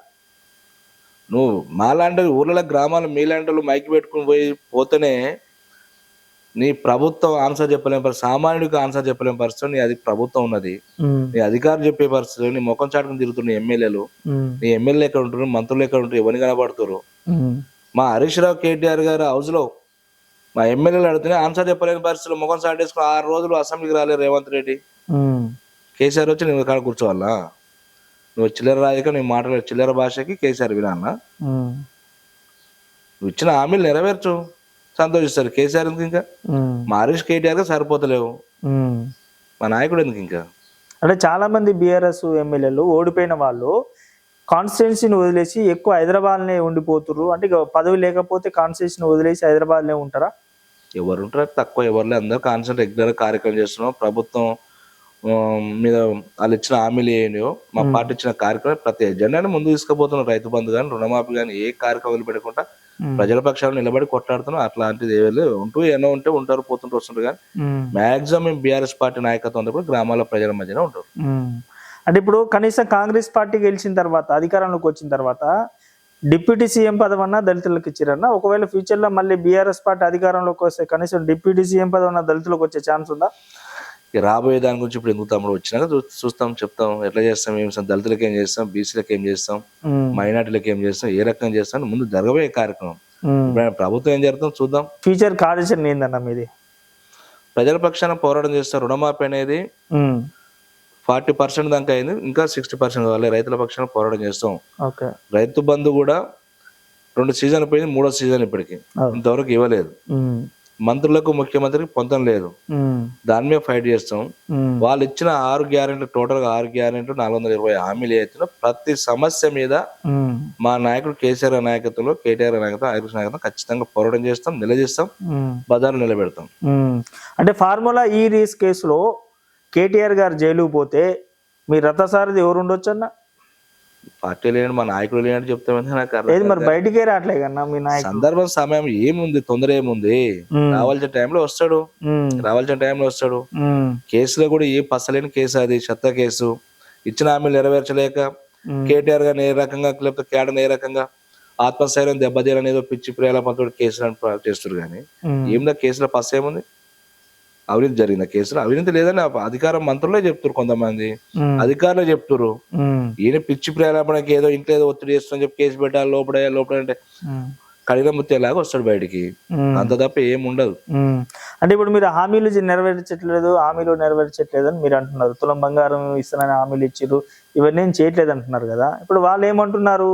నువ్వు మాలాంటి ఊర్ల గ్రామాలు మీలాంటి వాళ్ళు మైకి పెట్టుకుని పోతేనే నీ ప్రభుత్వం ఆన్సర్ చెప్పలేని పరిస్థితి, సామాన్యుడికి ఆన్సర్ చెప్పలేని పరిస్థితి నీ అది ప్రభుత్వం ఉన్నది. నీ అధికారులు చెప్పే పరిస్థితి, నీ ముఖం చాటుకుని తిరుగుతున్న ఎమ్మెల్యేలు, నీ ఎమ్మెల్యే ఎక్కడ ఉంటారు, మంత్రులు ఎక్కడ ఉంటారు, ఎవరిని కనబడుతారు? మా హరీష్ రావు కేటీఆర్ గారు హౌస్ లో మా ఎమ్మెల్యేలు అడుగుతూనే ఆన్సర్ చెప్పలేని పరిస్థితులు ముఖం చాటేసుకుని 6 రోజులు అసెంబ్లీకి రాలేదు రేవంత్ రెడ్డి. కేసీఆర్ వచ్చి నువ్వు ఇక్కడ కూర్చోవాలా? నువ్వు చిల్లర రాజక నీ మాటలు చిల్లర భాషకి కేసీఆర్ వినాలనా? నువ్వు ఇచ్చిన హామీలు నెరవేర్చు, సంతోషిస్తారు. కేసీఆర్ ఎందుకు ఇంకా? మా హరీష్ కేటీఆర్ గా సరిపోతలేవు, మా నాయకుడు ఎందుకు ఇంకా? అంటే చాలా మంది బీఆర్ఎస్ ఎమ్మెల్యేలు ఓడిపోయిన వాళ్ళు కాన్స్టిట్యున్సీని వదిలేసి ఎక్కువ హైదరాబాద్నే ఉండిపోతున్నారు. అంటే ఇక పదవి లేకపోతే కాన్స్టిట్యున్సీని వదిలేసి హైదరాబాద్నే ఉంటారా? ఎవరు ఉంటారు? తక్కువ. ఎవరులే, అందరూ కాన్సెంట్ రెగ్యులర్ కార్యక్రమం చేస్తున్నాం. ప్రభుత్వం మీద వాళ్ళు ఇచ్చిన హామీలు ఏయో మా పార్టీ ఇచ్చిన కార్యక్రమం ప్రతి ఎజెండాని ముందు తీసుకుపోతున్నాం. రైతు బంధు కానీ, రుణమాఫీ కానీ ఏ కార్యక్రమం వదిలిపెట్టకుండా ప్రజల పక్షాలు నిలబడి కొట్లాడుతున్నాం. అట్లాంటిది ఏవైనా ఎన్నో ఉంటే ఉంటారు, పోతుంటూ వస్తుంటారు. కానీ మాక్సిమం మేము బీఆర్ఎస్ పార్టీ నాయకత్వం కూడా గ్రామాల ప్రజల మధ్యన ఉంటారు. అంటే ఇప్పుడు కనీసం కాంగ్రెస్ పార్టీ గెలిచిన తర్వాత అధికారంలోకి వచ్చిన తర్వాత డిప్యూటీ సీఎం పదవన్నా దళితులకు ఇచ్చారన్న, ఒకవేళ ఫ్యూచర్లో మళ్ళీ బీఆర్ఎస్ పార్టీ అధికారంలోకి వస్తే కనీసం డిప్యూటీ సీఎం పదవన్నా దళితులకు వచ్చే ఛాన్స్ ఉందా? ఇక రాబోయే దాని గురించి ఇప్పుడు ఎందుకు తమ్ముడు వచ్చినాక చూస్తాం, చెప్తాం ఎట్లా చేస్తాం, ఏం చేస్తాం, దళితులకు ఏం చేస్తాం, బీసీలకు ఏం చేస్తాం, మైనార్టీలకు ఏం చేస్తాం, ఏ రకంగా చేస్తాం ముందు జరగబోయే కార్యక్రమం. ఇప్పుడు ప్రభుత్వం ఏం జరుగుతుందో చూద్దాం. ఫ్యూచర్ కార్యాచరణ ఏందన్న మీది? ప్రజల పక్షాన పోరాటం చేస్తారు. రుణమాఫీ అనేది 40% దాకా అయింది, ఇంకా 60% కావాలి. రైతుల పక్షాన పోరాటం చేస్తాం. రైతు బంధు కూడా 2 సీజన్లు పోయింది, 3వ సీజన్ ఇప్పటికి ఇంతవరకు ఇవ్వలేదు. మంత్రులకు ముఖ్యమంత్రికి పొంతం లేదు, దాని మీద ఫైట్ చేస్తాం. వాళ్ళు ఇచ్చిన 6 గ్యారెంట్లు, టోటల్ గా 6 గ్యారెంట్లు 420 హామీలు ఎత్తున ప్రతి సమస్య మీద మా నాయకుడు కేసీఆర్ నాయకత్వంలో, కేటీఆర్ నాయకత్వం, ఐరుష్ నాయకత్వం ఖచ్చితంగా పోరాటం చేస్తాం, నిలదీస్తాం, బజార్లు నిలబెడతాం. అంటే ఫార్ములా ఈ రీస్ కేసులో కేటీఆర్ గారు జైలుకు పోతే మీ రథసారథి ఎవరు ఉండొచ్చు అన్న? పార్టీ లేని మా నాయకుడు లేని చెప్తామని నాకు మరి బయటికే రావట్లే కన్నా మీ నాయకుడు. సందర్భం సమయం ఏముంది, తొందర ఏముంది, రావాల్సిన టైంలో వస్తాడు, రావాల్సిన టైంలో వస్తాడు. కేసులో కూడా ఏ పసలేని కేసు, అది చెత్త కేసు. ఇచ్చిన హామీలు నెరవేర్చలేక కేటీఆర్ గారిని ఏ రకంగా, లేకపోతే కేడర్ ఏ రకంగా ఆత్మస్థైర్యం దెబ్బతీయాలని ఏదో పిచ్చి ప్రేలాపంతో కేసులు చేస్తారు. కానీ ఏమిదా కేసులో పస ఏముంది? అవినీతి జరిగిన కేసులు అవినీతి లేదని అధికారం మంత్రులే చెప్తారు, కొంతమంది అధికారులే చెప్తారు. ఈయన పిచ్చి ప్రేరేపణకి ఏదో ఇంట్లో ఏదో ఒత్తిడి చేస్తుందని చెప్పి కేసు పెట్టాలి, లోపల అంటే కడిగిన ముత్తేలాగా వస్తాడు బయటికి, అంత తప్ప ఏముండదు. అంటే ఇప్పుడు మీరు హామీలు నెరవేర్చట్లేదు అని మీరు అంటున్నారు. తులం బంగారం ఇస్తానని హామీలు ఇచ్చారు, ఇవన్నీ ఏం చేయట్లేదు అంటున్నారు కదా. ఇప్పుడు వాళ్ళు ఏమంటున్నారు,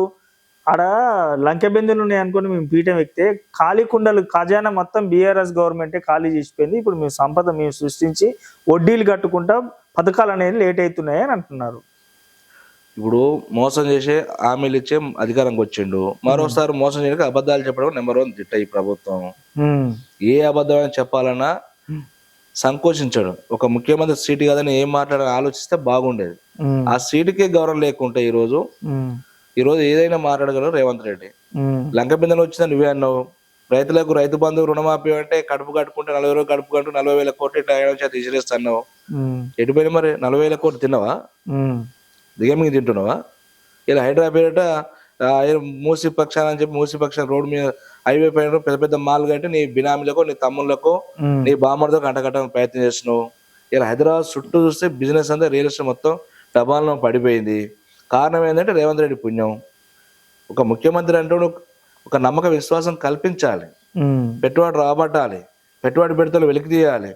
ఆడ లంకెబెందులు ఉన్నాయి అనుకుని మేము పీఠం ఎక్కితే ఖాళీ కుండలు ఖజానా మొత్తం బీఆర్ఎస్ గవర్నమెంటే ఖాళీ చేసిపోయింది, ఇప్పుడు మేము సంపద మేము సృష్టించి వడ్డీలు కట్టుకుంటా పథకాలు అనేది లేట్ అవుతున్నాయి అని అంటున్నారు. ఇప్పుడు మోసం చేసే హామీలు ఇచ్చే అధికారంకి వచ్చిండు, మరోసారి మోసం చేయడానికి అబద్ధాలు చెప్పడం నెంబర్ 1 తిట్ట ఈ ప్రభుత్వం. ఏ అబద్ధం చెప్పాలన్నా సంకోచించడం. ఒక ముఖ్యమంత్రి సీటు కదని ఏం మాట్లాడాలని ఆలోచిస్తే బాగుండేది. ఆ సీటుకే గౌరవం లేకుంటే ఈ రోజు ఏదైనా మాట్లాడగలరు రేవంత్ రెడ్డి. లంక బిందెలు వచ్చిందని నువ్వే అన్నావు. రైతులకు రైతు బంధువు రుణమాఫీ అంటే కడుపు కట్టుకుంటే 40 రోజులు కడుపు కట్టు 40,000 కోట్లు ఇట్లా తీసిరేస్తున్నావు. ఎటుపోయినా మరి 40,000 కోట్లు తిన్నావా? దిగమింగి తింటున్నావా? ఇలా హైదరాబాద్ మూసి పక్షాన అని చెప్పి మూసి పక్షాన రోడ్డు మీద హైవే పైన పెద్ద పెద్ద మాల్ కట్టి నీ బినామీలకు, నీ తమ్ముళ్ళకు, నీ బామ్మడితో కంటకట్టడానికి ప్రయత్నం చేస్తున్నావు. ఇలా హైదరాబాద్ చుట్టూ చూస్తే బిజినెస్ అంతా రియల్ ఎస్టేట్ మొత్తం డబాల్లో పడిపోయింది. కారణం ఏంటంటే రేవంత్ రెడ్డి పుణ్యం. ఒక ముఖ్యమంత్రి అంటే ఒక నమ్మక విశ్వాసం కల్పించాలి, పెట్టుబడి రాబట్టాలి, పెట్టుబడి పెడతలు వెలికి తీయాలి.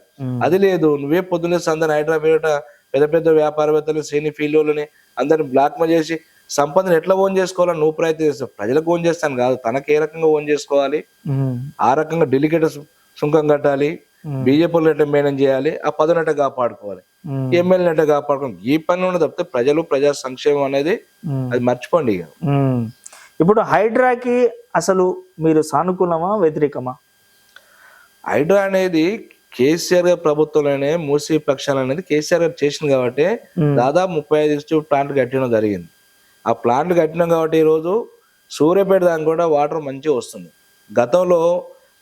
అది లేదు. నువ్వే పొద్దున్నే అందరిని హైదరాబాద్ పెద్ద పెద్ద వ్యాపారవేత్తలు, సీని ఫీల్డ్లని అందరిని బ్లాక్ చేసి సంపదను ఎట్లా ఓన్ చేసుకోవాలని నువ్వు ప్రయత్నం చేస్తావు. ప్రజలకు ఓన్ చేస్తాను కాదు, తనకు ఏ రకంగా ఓన్ చేసుకోవాలి, ఆ రకంగా డెలికేట్ సుంకం కట్టాలి, బీజేపీలు ఎట్లా మెయింటైన్ చేయాలి, ఆ పదనట్ట కాపాడుకోవాలి, ఎమ్మెల్యేనట్ట కాపాడుకోవాలి. ఈ పని ఉన్న తప్పితే ప్రజా సంక్షేమం అనేది అది మర్చిపోండి. ఇక ఇప్పుడు హైడ్రాకి అసలు మీరు సానుకూలమా వ్యతిరేకమా? హైడ్రా అనేది కేసీఆర్ గారి ప్రభుత్వంలోనే మూసీ పక్షాలు అనేది కేసీఆర్ గారు చేసింది కాబట్టి దాదాపు 35 ప్లాంట్లు కట్టడం జరిగింది. ఆ ప్లాంట్లు కట్టినాం కాబట్టి ఈరోజు సూర్యాపేట దానికి కూడా వాటర్ మంచిగా వస్తుంది. గతంలో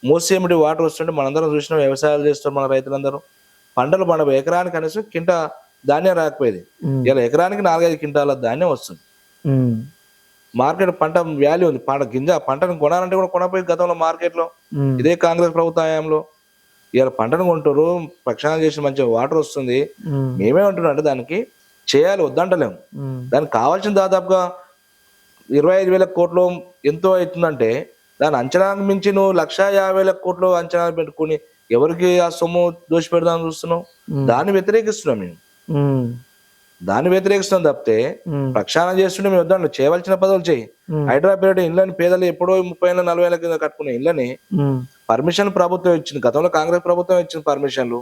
మూసీ ఎమిటి వాటర్ వస్తుంటే మనందరం చూసిన వ్యవసాయాలు చేస్తారు మన రైతులందరూ, పంటలు పండవు. ఎకరానికి కనీసం కింట ధాన్యం రాకపోయేది, ఇలా ఎకరానికి 4-5 క్వింటాల ధాన్యం వస్తుంది. మార్కెట్ పంట వాల్యూ ఉంది, పంటను కొనాలంటే కూడా కొనపోయి గతంలో మార్కెట్లో. ఇదే కాంగ్రెస్ ప్రభుత్వ హయాంలో ఇలా పంటను కొంటారు, ప్రక్షాళన చేసి మంచిగా వాటర్ వస్తుంది. మేమేమంటున్నాం అంటే దానికి చేయాలి, వద్దంటలేము. దానికి కావాల్సిన దాదాపుగా 25,000 కోట్లు ఎంతో అవుతుందంటే దాని అంచనాకు మించి నువ్వు 150,000 కోట్లు అంచనా పెట్టుకుని ఎవరికి ఆ సొమ్ము దోషి పెడదామని చూస్తున్నావు. దాన్ని వ్యతిరేకిస్తున్నాం మేము, దాన్ని వ్యతిరేకిస్తున్నాం తప్పితే ప్రక్షాళన చేస్తుంటే మేము వద్దాం. చేయవలసిన పదవులు చేయి. హైదరాబాద్ ఇళ్ళని పేదలు ఎప్పుడో 30,000-40,000 కింద కట్టుకునే ఇళ్ళని పర్మిషన్ ప్రభుత్వం ఇచ్చింది. గతంలో కాంగ్రెస్ ప్రభుత్వం ఇచ్చిన పర్మిషన్లు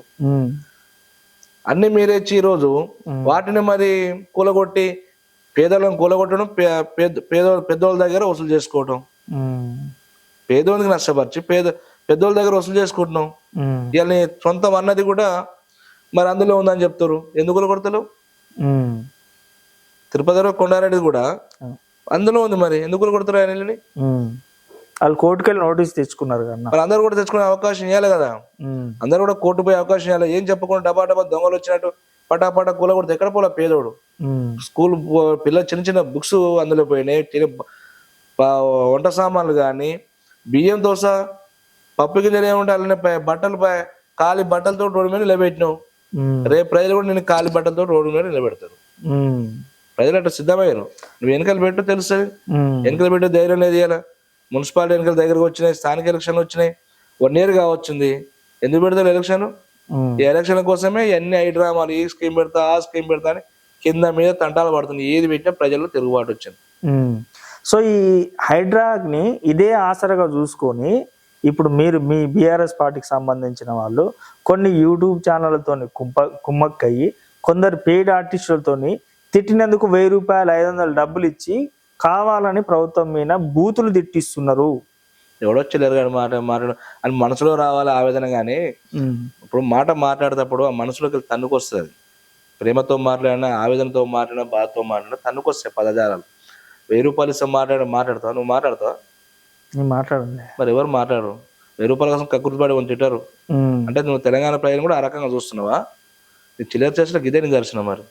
అన్ని మీరే ఇచ్చి ఈరోజు వాటిని మరి కూలగొట్టి పేదలను కూలగొట్టడం, పెద్దోళ్ళ దగ్గర వసూలు చేసుకోవటం, పేదోళ్ళకి నష్టపరిచి పెద్దోళ్ళ దగ్గర వసూలు చేసుకుంటున్నాం. ఇవాళ సొంతం అన్నది కూడా మరి అందులో ఉందని చెప్తారు. ఎందుకు కొడతలు? తిరుపతిలో కొండారెడ్డి కూడా అందులో ఉంది, మరి ఎందుకు కొడతారు ఆయన? వాళ్ళు కోర్టుకెళ్ళి నోటీస్ తెచ్చుకున్నారు కదా, మరి అందరు కూడా తెచ్చుకునే అవకాశం ఇవ్వాలి కదా. అందరు కూడా కోర్టు పోయే అవకాశం ఇవ్వాలి. ఏం చెప్పకుండా డబ్బా దొంగలు వచ్చినట్టు పటాపట కూల కొడితే ఎక్కడ పోలే పేదోడు. స్కూల్ పిల్లలు చిన్న చిన్న బుక్స్ అందులో పోయినాయి, వంట సామాన్లు కానీ బియ్యం దోశ పప్పు గింజలు ఏముంటే అలానే బట్టలు ఖాళీ బట్టలతో రోడ్డు మీద నిలబెట్టినావు. రేపు ప్రజలు కూడా నేను ఖాళీ బట్టలతో రోడ్డు మీద నిలబెడతారు. ప్రజలు అట్లా సిద్ధమయ్యారు. నువ్వు ఎన్నికలు పెట్టు తెలుస్తుంది. ఎన్నికలు పెట్టే ధైర్యం లేదు. ఇలా మున్సిపాలిటీ ఎన్నికల దగ్గరకు వచ్చినాయి, స్థానిక ఎలక్షన్లు వచ్చినాయి, 1 year వచ్చింది. ఎందుకు పెడతారు ఎలక్షన్? ఈ ఎలక్షన్ కోసమే అన్ని ఐడ్రామాలు, ఈ స్కీమ్ పెడతా ఆ స్కీమ్ పెడతా అని కింద మీద తంటాలు పడుతుంది. ఏది పెట్టినా ప్రజల్లో తిరుగుబాటు వచ్చింది. సో ఈ హైడ్రాని ఇదే ఆసరగా చూసుకొని ఇప్పుడు మీరు మీ బీఆర్ఎస్ పార్టీకి సంబంధించిన వాళ్ళు కొన్ని యూట్యూబ్ ఛానళ్లతో కుమ్మక్కయ్యి కొందరు పెయిడ్ ఆర్టిస్టులతోని తిట్టినందుకు 1000 రూపాయలు 500 డబ్బులు ఇచ్చి కావాలని ప్రభుత్వం మీద బూతులు తిట్టిస్తున్నారు. ఎవడొచ్చలేరు కానీ మాట్లాడు అని మనసులో రావాలి ఆవేదన. కానీ ఇప్పుడు మాట మాట్లాడేటప్పుడు ఆ మనసులోకి తన్నుకొస్తుంది. ప్రేమతో మాట్లాడినా, ఆవేదనతో మాట్లాడినా, బాధతో మాట్లాడినా తన్నుకొస్తాయి పదజాలాలు. 1000 రూపాయలు ఇస్తే మాట్లాడతావు? నువ్వు మాట్లాడతావా? మాట్లాడండి. మరి ఎవరు మాట్లాడరు. 1000 రూపాయల కోసం కక్కుర్తిపడి కొన్ని తిట్టారు అంటే నువ్వు తెలంగాణ ప్రజలు కూడా ఆ రకంగా చూస్తున్నావా? నీ చిల్లర చేసిన ఇదే నీ దర్శనం. మరి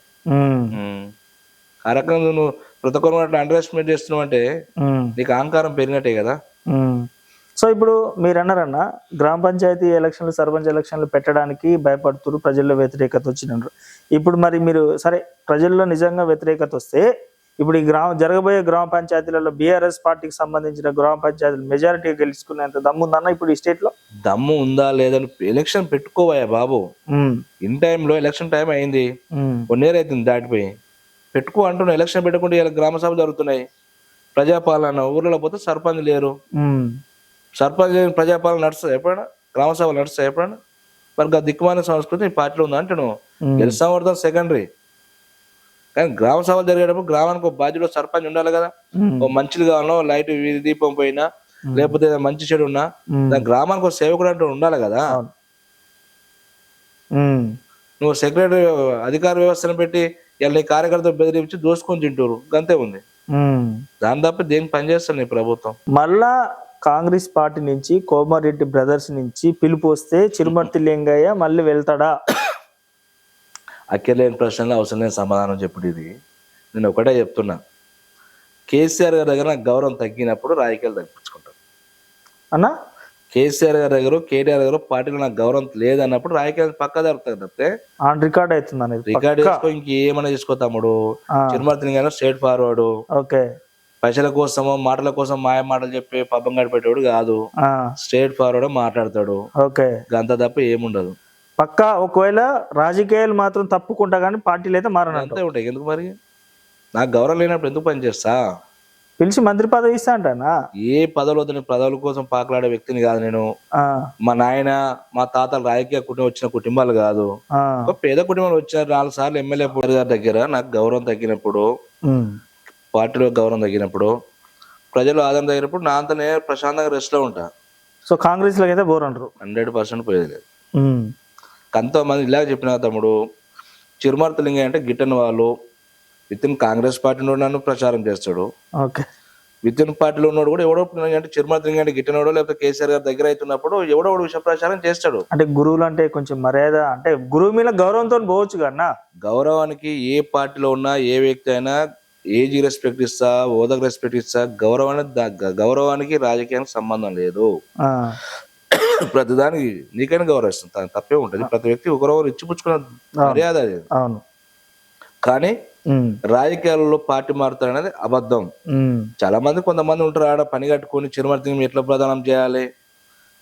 ఆ రకంగా నువ్వు ప్రతి ఒక్కరు అట్లా అండర్ ఎస్టిమేట్ చేస్తున్నావు అంటే నీకు అహంకారం పెరిగినట్టే కదా. సో ఇప్పుడు మీరు అన్నారన్న గ్రామ పంచాయతీ ఎలక్షన్లు, సర్పంచ్ ఎలక్షన్లు పెట్టడానికి భయపడుతున్నారు, ప్రజల్లో వ్యతిరేకత వచ్చినారు. ఇప్పుడు మరి మీరు సరే ప్రజల్లో నిజంగా వ్యతిరేకత వస్తే ఇప్పుడు ఈ జరగబోయే గ్రామ పంచాయతీలలో బీఆర్ఎస్ పార్టీకి సంబంధించిన గ్రామ పంచాయతీలు మెజారిటీ గెలుచుకునేంత దమ్ము ఉందన్న ఇప్పుడు ఈ స్టేట్ లో? దమ్ము ఉందా లేదని ఎలక్షన్ పెట్టుకోవా బాబు. ఇన్ టైంలో ఎలక్షన్ టైం అయింది, 1 year అవుతుంది దాటిపోయి. పెట్టుకో అంటున్నా. ఎలక్షన్ పెట్టుకుంటే ఇలా గ్రామ సభ జరుగుతున్నాయి, ప్రజాపాలన. ఊర్లలో పోతే సర్పంచ్ లేరు. సర్పంచ్ లేని ప్రజాపాలన నడుస్తుంది ఎప్పుడైనా? గ్రామ సభలు నడుస్తాయి ఎప్పుడైనా? మరి దిక్కుమాలిన సంస్కృతి ఈ పార్టీలో ఉందా అంటే నువ్వు గెలుస్తాం సెకండరీ. కానీ గ్రామ సభలు జరిగేటప్పుడు గ్రామానికి ఒక బాధ్యుడు సర్పంచ్ ఉండాలి కదా. ఓ మంచిలు కావాలనో, లైట్ వీధి దీపం పోయినా, లేకపోతే మంచి చెడు ఉన్నా దాని గ్రామానికి ఒక సేవకుడు అంటూ ఉండాలి కదా. నువ్వు సెక్రటరీ అధికార వ్యవస్థను పెట్టి ఇలా నీ కార్యకర్తలు బెదిరించి దోసుకొని తింటారు, గంతే ఉంది. దాని తప్ప దేనికి పనిచేస్తారు నీ ప్రభుత్వం? మళ్ళా కాంగ్రెస్ పార్టీ నుంచి కోమారెడ్డి బ్రదర్స్ నుంచి పిలుపు వస్తే చిరుమర్తి లింగయ్య మళ్ళీ వెళ్తాడా? అక్కర్లేని ప్రశ్నలు అవసరం లేని సమాధానం చెప్పుడు. ఇది నేను ఒకటే చెప్తున్నా. కేసీఆర్ గారి దగ్గర నాకు గౌరవం తగ్గినప్పుడు రాజకీయాలు తగ్గించుకుంటాను అన్నా. కేసీఆర్ గారి దగ్గర, కేటీఆర్ దగ్గర పార్టీలో నాకు గౌరవం లేదన్నప్పుడు రాజకీయాలు పక్క జరుగుతాయి తప్పితే రికార్డ్ అవుతుంది. రికార్డ్ చేసుకో, ఇంకేమన్నా చేసుకో తమ్ముడు. Chirumarthi Lingaiah straight forward. Okay, పైసల కోసమో మాటల కోసం మాయ మాటలు చెప్పి పబ్బం గడిపెట్టాడు కాదు. స్ట్రైట్ ఫార్వర్డ్ మాట్లాడతాడు. ఓకే, అంత తప్ప ఏముండదు. పక్కా. ఒకవేళ రాజకీయాలు మాత్రం తప్పుకుంటా కానీ పార్టీలు అయితే అంతే ఉంటాయి. ఎందుకు మరి? నాకు గౌరవం లేనప్పుడు ఎందుకు పని చేస్తా? పిలిచి మంత్రి పదవి ఇస్తా అంటానా? ఏ పదవులు వద్దు. పదవుల కోసం పాకులాడే వ్యక్తిని కాదు నేను. మా నాయన, మా తాతలు రాజకీయ కుటుంబం వచ్చిన కుటుంబాలు కాదు. ఒక పేద కుటుంబాలు వచ్చారు. 4 సార్లు ఎమ్మెల్యే గారి దగ్గర నాకు గౌరవం తగ్గినప్పుడు, పార్టీలో గౌరవం తగ్గినప్పుడు, ప్రజలు ఆదరణ తగ్గినప్పుడు నా అంతా నేను ప్రశాంతంగా రెస్ట్ లో ఉంటా. సో కాంగ్రెస్ లో అయితే బోర్ అంటారు. 100% పోయేది లేదు. కొంతమంది ఇలా చెప్పిన తమ్ముడు, చిరుమర్తి లింగయ్య అంటే గిట్టని వాళ్ళు విత్ ఇన్ కాంగ్రెస్ పార్టీలో నన్ను ప్రచారం చేస్తాడు. విత్ ఇన్ పార్టీలో ఉన్నాడు కూడా ఎవడో అంటే చిరుమర్తి లింగయ్య అంటే గిట్టనోడో, లేకపోతే కేసీఆర్ గారి దగ్గర అవుతున్నప్పుడు ఎవడో విషయ ప్రచారం చేస్తాడు. అంటే గురువులు అంటే కొంచెం మర్యాద, అంటే గురువు మీద గౌరవంతో పోవచ్చు కన్నా. గౌరవానికి ఏ పార్టీలో ఉన్నా ఏ వ్యక్తి అయినా ఏజ్ రెస్పెక్ట్ ఇస్తా, హోదాకు రెస్పెక్ట్ ఇస్తా. గౌరవానికి రాజకీయానికి సంబంధం లేదు. ప్రతిదానికి నీకైనా గౌరవిస్తాం, తప్పే ఉంటుంది. ప్రతి వ్యక్తి ఒకరొకరు ఇచ్చిపుచ్చుకున్న మర్యాద అది. కానీ రాజకీయాలలో పార్టీ మారుతారు అనేది అబద్ధం. చాలా మంది కొంతమంది ఉంటారు ఆడ పని కట్టుకొని చిరుమర్తిని ఎట్లా ప్రధానం చేయాలి,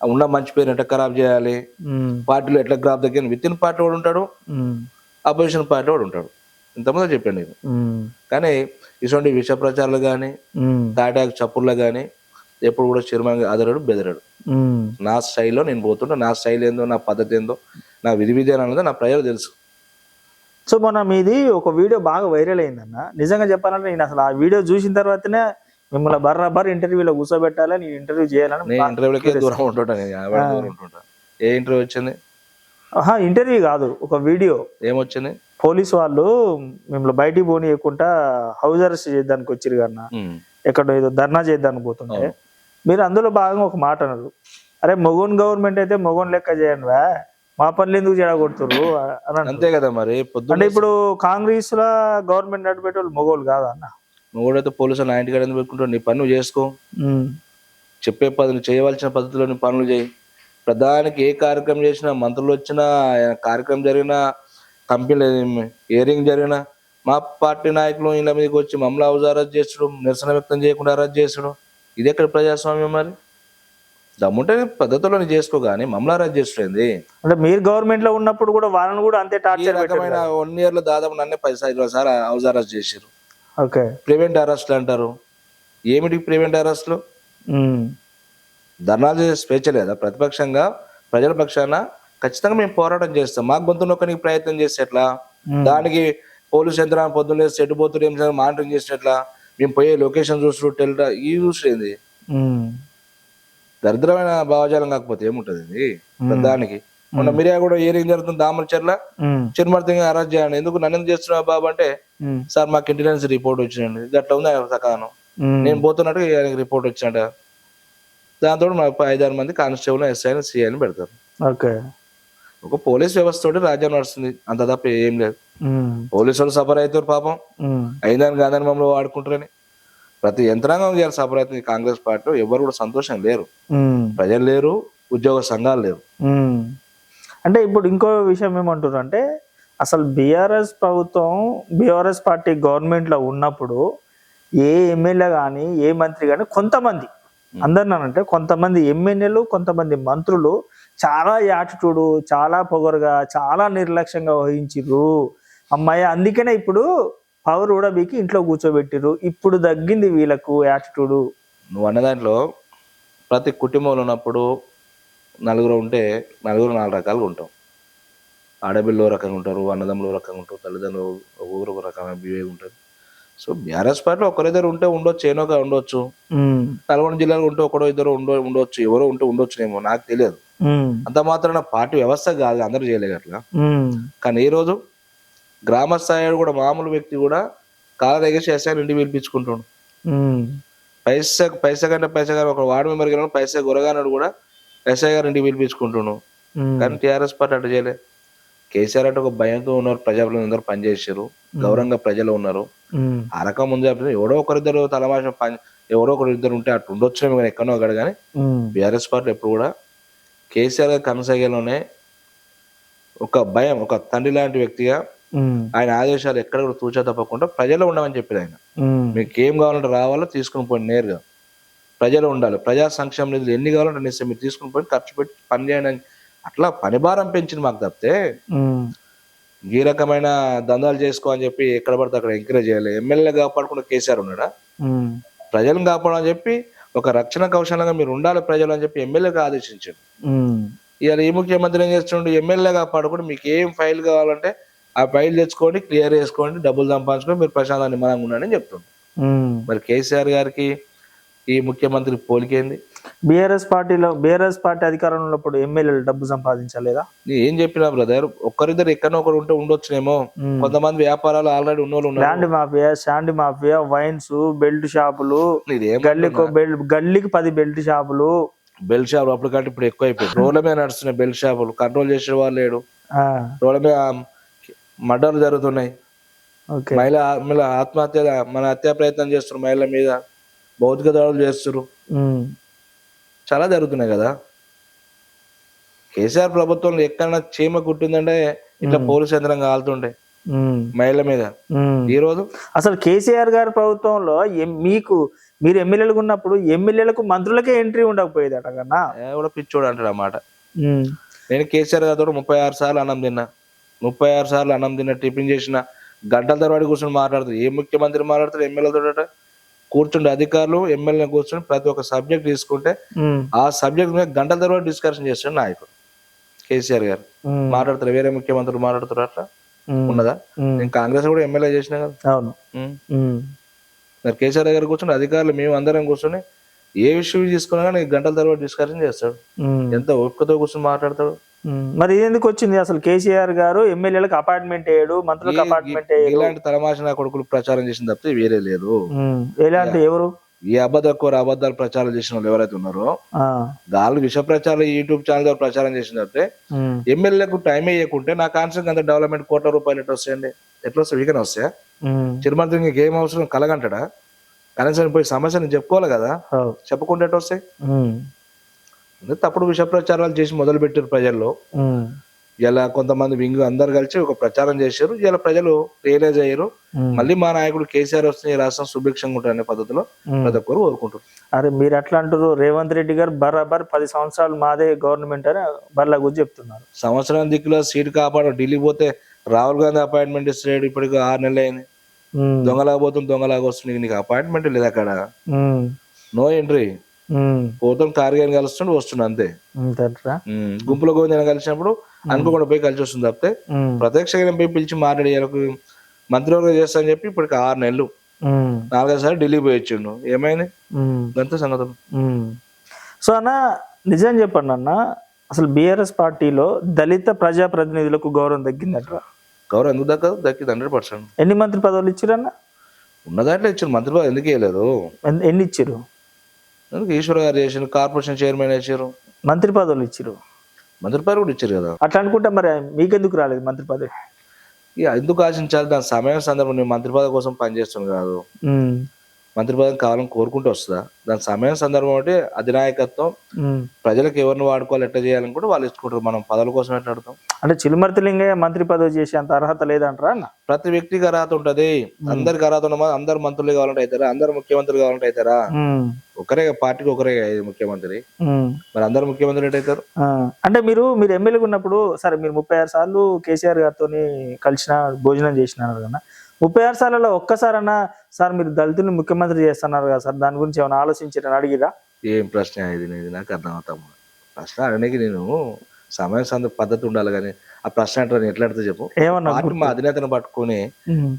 ఉన్న మంచి పేరు ఎట్లా ఖరాబ్ చేయాలి, పార్టీలో ఎట్లా గ్రాఫ్ దగ్గర విత్ ఇన్ పార్టీ వాడు ఉంటాడు, అపోజిషన్ పార్టీ వాడు ఉంటాడు. ఇంతమంది చెప్పండి. కానీ ఇటువంటి విష ప్రచారాలు కానీ తాటాకు చప్పుర్లు కానీ ఎప్పుడు కూడా చిరుమర్తి అదరడు బెదరడు. నా స్టైల్లో నేను పోతుంటా. నా స్టైల్ ఏందో, నా పద్ధతి ఏందో, నా విధి విధానం ఏందో నా ప్రజలు తెలుసు. సో మొన్న మీది ఒక వీడియో బాగా వైరల్ అయిందన్న. నిజంగా చెప్పాలంటే నేను అసలు ఆ వీడియో చూసిన తర్వాతనే మిమ్మల్ని బర్రాబర్ ఇంటర్వ్యూలో కూర్చోబెట్టాలి, నేను ఇంటర్వ్యూ చేయాలని. నేను ఇంటర్వ్యూలకే దూరం ఉంటుంటా. ఏ ఇంటర్వ్యూ వచ్చింది? ఇంటర్వ్యూ కాదు, ఒక వీడియో. ఏమొచ్చింది? పోలీసు వాళ్ళు మిమ్మల్ని బయటికి పోనీయకుండా హౌస్ అరెస్ట్ చేయడానికి వచ్చారు కన్నా. ఎక్కడో ఏదో ధర్నా చేయడానికి పోతుంటే మీరు అందులో భాగంగా ఒక మాట అన్నారు, అరే మొగోన్ గవర్నమెంట్ అయితే మొగోన్ లెక్క చేయండి వా, మా పనులు ఎందుకు చెడగొడుతుర్రు అని అంటారు. అంతే కదా మరి. అంటే పొద్దున్న ఇప్పుడు కాంగ్రెస్ లా గవర్నమెంట్ నడిపేటోళ్ళు మొగోళ్ళు కాదా అన్న? నువ్వుడైతే పోలీసులు నా ఇంటికాడ ఎందుకు పెట్టుకుంటావు? నీ పని నువ్వు చేసుకో. ఉమ్, చెప్పే పనులు చేయవలసిన పద్ధతిలో నీ పనులు చేయి. ప్రధానికి ఏ కార్యక్రమం చేసినా, మంత్రులు వచ్చినా, కార్యక్రమం జరిగినా, కంపెనీ హియరింగ్ జరిగినా, మా పార్టీ నాయకులు ఇళ్ళ మీదకి వచ్చి మమ్మల్ని హౌస్ అరెస్ట్ చేసుడు, నిరసన వ్యక్తం చేయకుండా అరెస్ట్ చేసుడు, ఇది ఎక్కడ ప్రజాస్వామ్యం మరి? దమ్ముంటే పద్ధతిలో నీ చేసుకో, కానీ మమ్మల్ని అరెస్ట్ చేస్తుంది. అంటే మీరు గవర్నమెంట్ లో ఉన్నప్పుడు కూడా వాళ్ళని కూడా అంతే ఈ టార్చర్ రకమైన 1 year లో దాదాపు నన్నే 10 సార్లు హౌస్ అరెస్ట్ చేశారు. ఓకే. ప్రివెంట్ అరెస్ట్లు అంటారు. ఏమిటి ప్రివెంట్ అరెస్ట్లు? ధర్నాలు చేసే స్వేచ్ఛ లేదా? ప్రతిపక్షంగా ప్రజల పక్షాన ఖచ్చితంగా మేము పోరాటం చేస్తాం. మాకు గొంతు నొక్కనికి ప్రయత్నం చేస్తే ఎట్లా? దానికి పోలీస్ యంత్రాంగం పొద్దున్న లేసి చెడ్డుపోతులు ఏం మానిటరింగ్ చేసినట్లా? మేము పోయే లొకేషన్ చూసుడు టెల్టా ఈ చూసేది దరిద్రమైన భావజాలం కాకపోతే ఏముంటది ఇది? దానికి మొన్న మిరియా కూడా హియరింగ్ జరుగుతుంది దామరచర్ల, చిరుమర్తిగా అరెస్ట్ చేయండి. ఎందుకు నన్ను ఎందుకు చేస్తున్నావు బాబు అంటే, సార్ మాకు ఇంటెలిజెన్స్ రిపోర్ట్ వచ్చిందండి, గట్లా ఉంది ఆయన సకాలం, నేను పోతున్నట్టు ఆయనకి రిపోర్ట్ వచ్చినట. దాంతో మాకు 5-6 మంది కానిస్టేబుల్, ఎస్ఐని, సిఐని పెడతారు. ఓకే. ఒక పోలీస్ వ్యవస్థ తోటి రాజ్యం నడుస్తుంది, అంత తప్ప ఏం లేదు. పోలీసు వాళ్ళు సఫర్ అవుతారు పాపం, అయిందని కాదని మమ్మల్ని వాడుకుంటారని. ప్రతి యంత్రాంగం చేయాలి సఫర్ అవుతుంది. కాంగ్రెస్ పార్టీలో ఎవరు కూడా సంతోషం లేరు, ప్రజలు లేరు, ఉద్యోగ సంఘాలు లేరు. అంటే ఇప్పుడు ఇంకో విషయం ఏమంటారు అంటే, అసలు బీఆర్ఎస్ ప్రభుత్వం, బీఆర్ఎస్ పార్టీ గవర్నమెంట్ లో ఉన్నప్పుడు ఏ ఎమ్మెల్యే కానీ ఏ మంత్రి కానీ కొంతమంది, అందరినానంటే కొంతమంది ఎమ్మెల్యేలు, కొంతమంది మంత్రులు చాలా యాటిట్యూడ్, చాలా పొగరుగా, చాలా నిర్లక్ష్యంగా వహించిర్రు. అమ్మాయి అందుకనే ఇప్పుడు పవర్ కూడా బీకి ఇంట్లో కూర్చోబెట్టిర్రు. ఇప్పుడు తగ్గింది వీళ్ళకు యాటిట్యూడ్. నువ్వు అన్న దాంట్లో ప్రతి కుటుంబంలో ఉన్నప్పుడు నలుగురు ఉంటే నలుగురు 4 రకాలుగా ఉంటాం. ఆడపిల్లలు రకంగా ఉంటారు, అన్నదమ్ములు రకంగా ఉంటారు, తల్లిదండ్రులు ఒక్కొక్కరు ఒక రకమైన బిహేవ్ ఉంటుంది. సో బీఆర్ఎస్ పార్టీలో ఒకరిద్దరు ఉంటే ఉండొచ్చు, ఏనోగా ఉండొచ్చు. నల్గొండ జిల్లాలో ఉంటే ఒకడో ఇద్దరు ఉండొచ్చు, ఎవరో ఉంటే ఉండొచ్చునేమో, నాకు తెలియదు. అంత మాత్రాన పార్టీ వ్యవస్థ కాదు, అందరూ చేయలేదు అట్లా. కానీ ఈ రోజు గ్రామ స్థాయి కూడా మామూలు వ్యక్తి కూడా కాలం ఎగేసి ఎస్ఐని ఇంటికి పిలిపించుకుంటాడు. పైసా కంటే ఒక వార్డు మెంబర్ గెలవడం పైసా గొరగానాడు కూడా ఎస్ఐ గారు ఇంటికి పిలిపించుకుంటున్నాను. కానీ టీఆర్ఎస్ పార్టీ అట్లా చేయలే. కేసీఆర్ అంటే ఒక భయంతో ఉన్నారు, ప్రజలు అందరూ పనిచేసారు, గౌరవంగా ప్రజలు ఉన్నారు. ఆ రకం ముందు చెప్పిన ఎవడో ఒకరిద్దరు తలమాషం ఎవరో ఒకరిద్దరు ఉంటే అట్లా ఉండొచ్చు కానీ ఎక్కడో అక్కడ. కానీ బీఆర్ఎస్ పార్టీ ఎప్పుడు కూడా కేసీఆర్ గారి కనసాగలోనే ఒక భయం, ఒక తండ్రి లాంటి వ్యక్తిగా ఆయన ఆదేశాలు ఎక్కడ కూడా తూచా తప్పకుండా ప్రజలు ఉండమని చెప్పేది ఆయన. మీకు ఏం కావాలంటే రావాలో తీసుకుని పోయి నేరుగా ప్రజలు ఉండాలి, ప్రజా సంక్షేమ నిధులు ఎన్ని కావాలంటే నిశ్చయం మీరు తీసుకుని పోయి ఖర్చు పెట్టి పని చేయండి అని అట్లా పని భారం పెంచింది మాకు తప్పితే ఈ రకమైన దందాలు చేసుకో అని చెప్పి ఎక్కడ పడితే అక్కడ ఎంకరేజ్ చేయాలి. ఎమ్మెల్యే కాపాడుకున్న కేసీఆర్ ఉన్నాడా? ప్రజలను కాపాడని చెప్పి ఒక రక్షణ కౌశలంగా మీరు ఉండాలి ప్రజలు అని చెప్పి ఎమ్మెల్యేగా ఆదేశించాడు. ఇవాళ ఈ ముఖ్యమంత్రి ఏం చేస్తుండే, ఎమ్మెల్యే కాపాడుకుంటే మీకు ఏం ఫైల్ కావాలంటే ఆ ఫైల్ తెచ్చుకోండి, క్లియర్ చేసుకోండి, డబ్బులు సంపాదించుకొని మీరు ప్రశాంతంగా నిమ్మలంగా ఉండండి అని చెప్తుండ్రు. మరి కేసీఆర్ గారికి ఈ ముఖ్యమంత్రి పోలికేంది? బీఆర్ఎస్ పార్టీ అధికారంలో ఉన్నప్పుడు ఎమ్మెల్యేలు డబ్బు సంపాదించలేదా? ఏం చెప్పినా బ్రదర్, ఒక్కరిద్దరు ఎక్కడో ఒకరు ఉంటే ఉండొచ్చునేమో. కొంతమంది వ్యాపారాలు ఆల్రెడీ ఉన్నోళ్ళు ఉన్నారు. Land mafia, sand mafia, wines, belt షాపులు, గల్లీకి 10 బెల్ట్ షాపులు. బెల్ట్ షాపులు అప్పుడు కంటే ఇప్పుడు ఎక్కువ అయిపోయి రోడ్ల మీద నడుస్తున్నాయి బెల్ట్ షాపులు. కంట్రోల్ చేసే వాళ్ళు లేడు. రోడ్ల మీద మర్డర్లు జరుగుతున్నాయి. మహిళ ఆత్మహత్య, మన హత్యా ప్రయత్నం చేస్తున్నారు, మహిళల మీద భౌతిక దాడులు చేస్తున్నారు, చాలా జరుగుతున్నాయి కదా. కేసీఆర్ ప్రభుత్వంలో ఎక్కడన్నా చీమ కుట్టిందంటే ఇట్లా పోలీసు యంత్రం కాలుతుండే మహిళల మీద. ఈ రోజు అసలు కేసీఆర్ గారి ప్రభుత్వంలో మీరు ఎమ్మెల్యేలకు ఉన్నప్పుడు ఎమ్మెల్యేలకు మంత్రులకే ఎంట్రీ ఉండకపోయేది అట కన్నా. కూడా పిచ్చోడు అంటాడు అన్నమాట. నేను కేసీఆర్ గారితో 36 సార్లు అన్నం తిన్నా, 36 సార్లు అన్నం తిన్నా, టిఫిన్ చేసిన, గంటల తరబడి కూర్చొని మాట్లాడుతారు. ఏ ముఖ్యమంత్రి మాట్లాడతారు ఎమ్మెల్యేలతో? కూర్చుండే అధికారులు ఎమ్మెల్యే కూర్చొని ప్రతి ఒక్క సబ్జెక్ట్ తీసుకుంటే ఆ సబ్జెక్ట్ మీద గంటల తర్వాత డిస్కషన్ చేస్తాడు నాయకుడు కేసీఆర్ గారు. మాట్లాడతారు, వేరే ముఖ్యమంత్రులు మాట్లాడుతారు అట్లా ఉన్నదా? నేను కాంగ్రెస్ కూడా ఎమ్మెల్యే చేసినా కదా. అవును. మరి కేసీఆర్ గారు కూర్చొని అధికారులు మేము అందరం కూర్చొని ఏ విషయం తీసుకున్నా కానీ గంటల తర్వాత డిస్కషన్ చేస్తాడు. ఎంత ఓపికతో కూర్చొని మాట్లాడతాడు. మరి ఎందుకు వచ్చింది అసలు కేసీఆర్ గారు ఎమ్మెల్యేలకు అపార్ట్మెంట్ వేయడు, మంత్రులకు అపార్ట్మెంట్ వేయడు? ఇలాంటి తలమాష నా కొడుకులు ప్రచారం చేసిన తప్పితే వేరే లేదు. ఎలాంటి ఎవరు ఈ అబద్ధాలు ప్రచారం చేసిన వాళ్ళు ఎవరైతే ఉన్నారో ఆ, వాళ్ళు విష ప్రచారం యూట్యూబ్ ఛానల్ ద్వారా ప్రచారం చేసినట్టే ఉమ్, ఎమ్మెల్యేలకు టైం వేయకుంటే నా కాన్సెప్ట్ అంత డెవలప్మెంట్ కోట్ల రూపాయలు ఎట్లా వస్తాయండి? ఎట్లా వస్తాయి? వీకనే వస్తాయా? ఉమ్, చిరుమంత్రి ఇంకేం అవసరం కలగంటాడా? కనీసం పోయి సమస్యను చెప్పుకోవాలి కదా, అవు, చెప్పుకుంటే ఎట్లా వస్తాయి? ఉమ్, తప్పుడు విష ప్రచారాలు చేసి మొదలు పెట్టారు ప్రజల్లో. ఉమ్, ఇలా కొంతమంది వింగు అందరు కలిసి ఒక ప్రచారం చేశారు. ఇలా ప్రజలు రియలైజ్ అయ్యారు, ఉమ్, మళ్ళీ మా నాయకుడు కేసీఆర్ వస్తే ఈ రాష్ట్రం సుభిక్షంగా ఉంటారనే పద్ధతిలో ఉమ్. ప్రతి ఒక్కరు కోరుకుంటారు. అరే మీరు ఎట్లా అంటారు? రేవంత్ రెడ్డి గారు బరాబర్ 10 సంవత్సరాలు మాదే గవర్నమెంట్ అని బర్లా గురించి చెప్తున్నారు. సంవత్సరం దిక్కులో సీట్ కాపాడు ఢిల్లీ పోతే రాహుల్ గాంధీ అపాయింట్మెంట్ ఇస్తాడు. ఇప్పటికి 6 నెలలు అయింది. ఉమ్, దొంగలాగా పోతుంది, దొంగలాగా వస్తుంది. నీకు అపాయింట్మెంట్ లేదు అక్కడ, ఉమ్, నో ఎంట్రీ. ఉమ్, పోతాం కార్యాన్ని కలుస్తుండే వస్తుంది అంతే. అంతేంటరా? గుంపులో గోవిందని కలిసినప్పుడు అనుకోకుండా పోయి కలిసి వస్తుంది తప్పితే ఉమ్, ప్రత్యక్షంగా పోయి పిలిచి మాట్లాడి మంత్రివర్గం చేస్తా అని చెప్పి ఇప్పటికి 6 నెలలు ఉమ్, 4 సార్లు ఢిల్లీ పోయి వచ్చిండు. ఏమైంది? ఉమ్, అంతే సంగతులు. ఉమ్. సో అన్న నిజం చెప్పండి అన్న, అసలు బీఆర్ఎస్ పార్టీలో దళిత ప్రజాప్రతినిధులకు గౌరవం తగ్గిందట్రా? గౌరవం ఎందుకు దక్కదు? దక్కింది 100%. ఎన్ని మంత్రి పదవులు ఇచ్చిరన్న? ఉన్న దాంట్లో ఇచ్చారు. మంత్రి పదవి ఎందుకు వేయలేదు? ఎన్ని ఇచ్చిరు? ఎందుకు ఈశ్వర్ గారు చేసారు, కార్పొరేషన్ చైర్మన్ వేసారు, మంత్రి పదవులు ఇచ్చిరు. మంత్రి పదవి కూడా ఇచ్చారు కదా. అట్లా అనుకుంటే మరి మీకెందుకు రాలేదు మంత్రి పదవి? ఇక ఎందుకు ఆశించాలి? దాని సమయం సందర్భం. నేను మంత్రి పదవి కోసం పనిచేస్తున్నాను కాదు, ఉమ్, మంత్రి పదవి కావాలని కోరుకుంటూ వస్తుందా? దాని సమయం సందర్భం అంటే అధినాయకత్వం ఉమ్. ప్రజలకు ఎవరిని వాడుకోవాలి, ఎట్లా చేయాలని కూడా వాళ్ళు ఇచ్చుకుంటారు. మనం పదవుల కోసం ఎట్లా ఆడతాం? అంటే చిలుమర్తి లింగయ్య మంత్రి పదవి చేసే అంత అర్హత లేదంటారా అన్న? ప్రతి వ్యక్తికి అర్హత ఉంటది. అందరికి అర్హత ఉన్నమా? అందరు మంత్రులు కావాలంటే అవుతారా? అందరు ముఖ్యమంత్రులు కావాలంటే అవుతారా? ఉమ్, ఒకరే పార్టీకి ఒకరే ముఖ్యమంత్రి. ఉమ్. మరి అందరు ముఖ్యమంత్రి ఎట్లా అవుతారు? ఆ, అంటే మీరు ఎమ్మెల్యేగా ఉన్నప్పుడు సరే మీరు 36 సార్లు కేసీఆర్ గారితో కలిసిన భోజనం చేసినారు కదా, 36 సార్లలో ఒక్కసారన్నా సార్ మీరు దళితుల్ని ముఖ్యమంత్రి చేస్తున్నారు కదా సార్, దాని గురించి ఏమైనా ఆలోచించారని అడిగిరా? ఏం ప్రశ్న ఇది? నాకు అర్థం అవుతాము. ప్రశ్న అడగడానికి నేను సమయం పద్ధతి ఉండాలి కానీ ఆ ప్రశ్న అంటే నేను ఎట్లా అడితే చెప్పు. ఏమన్నా పార్టీ మా అధినేతను పట్టుకొని ఉమ్.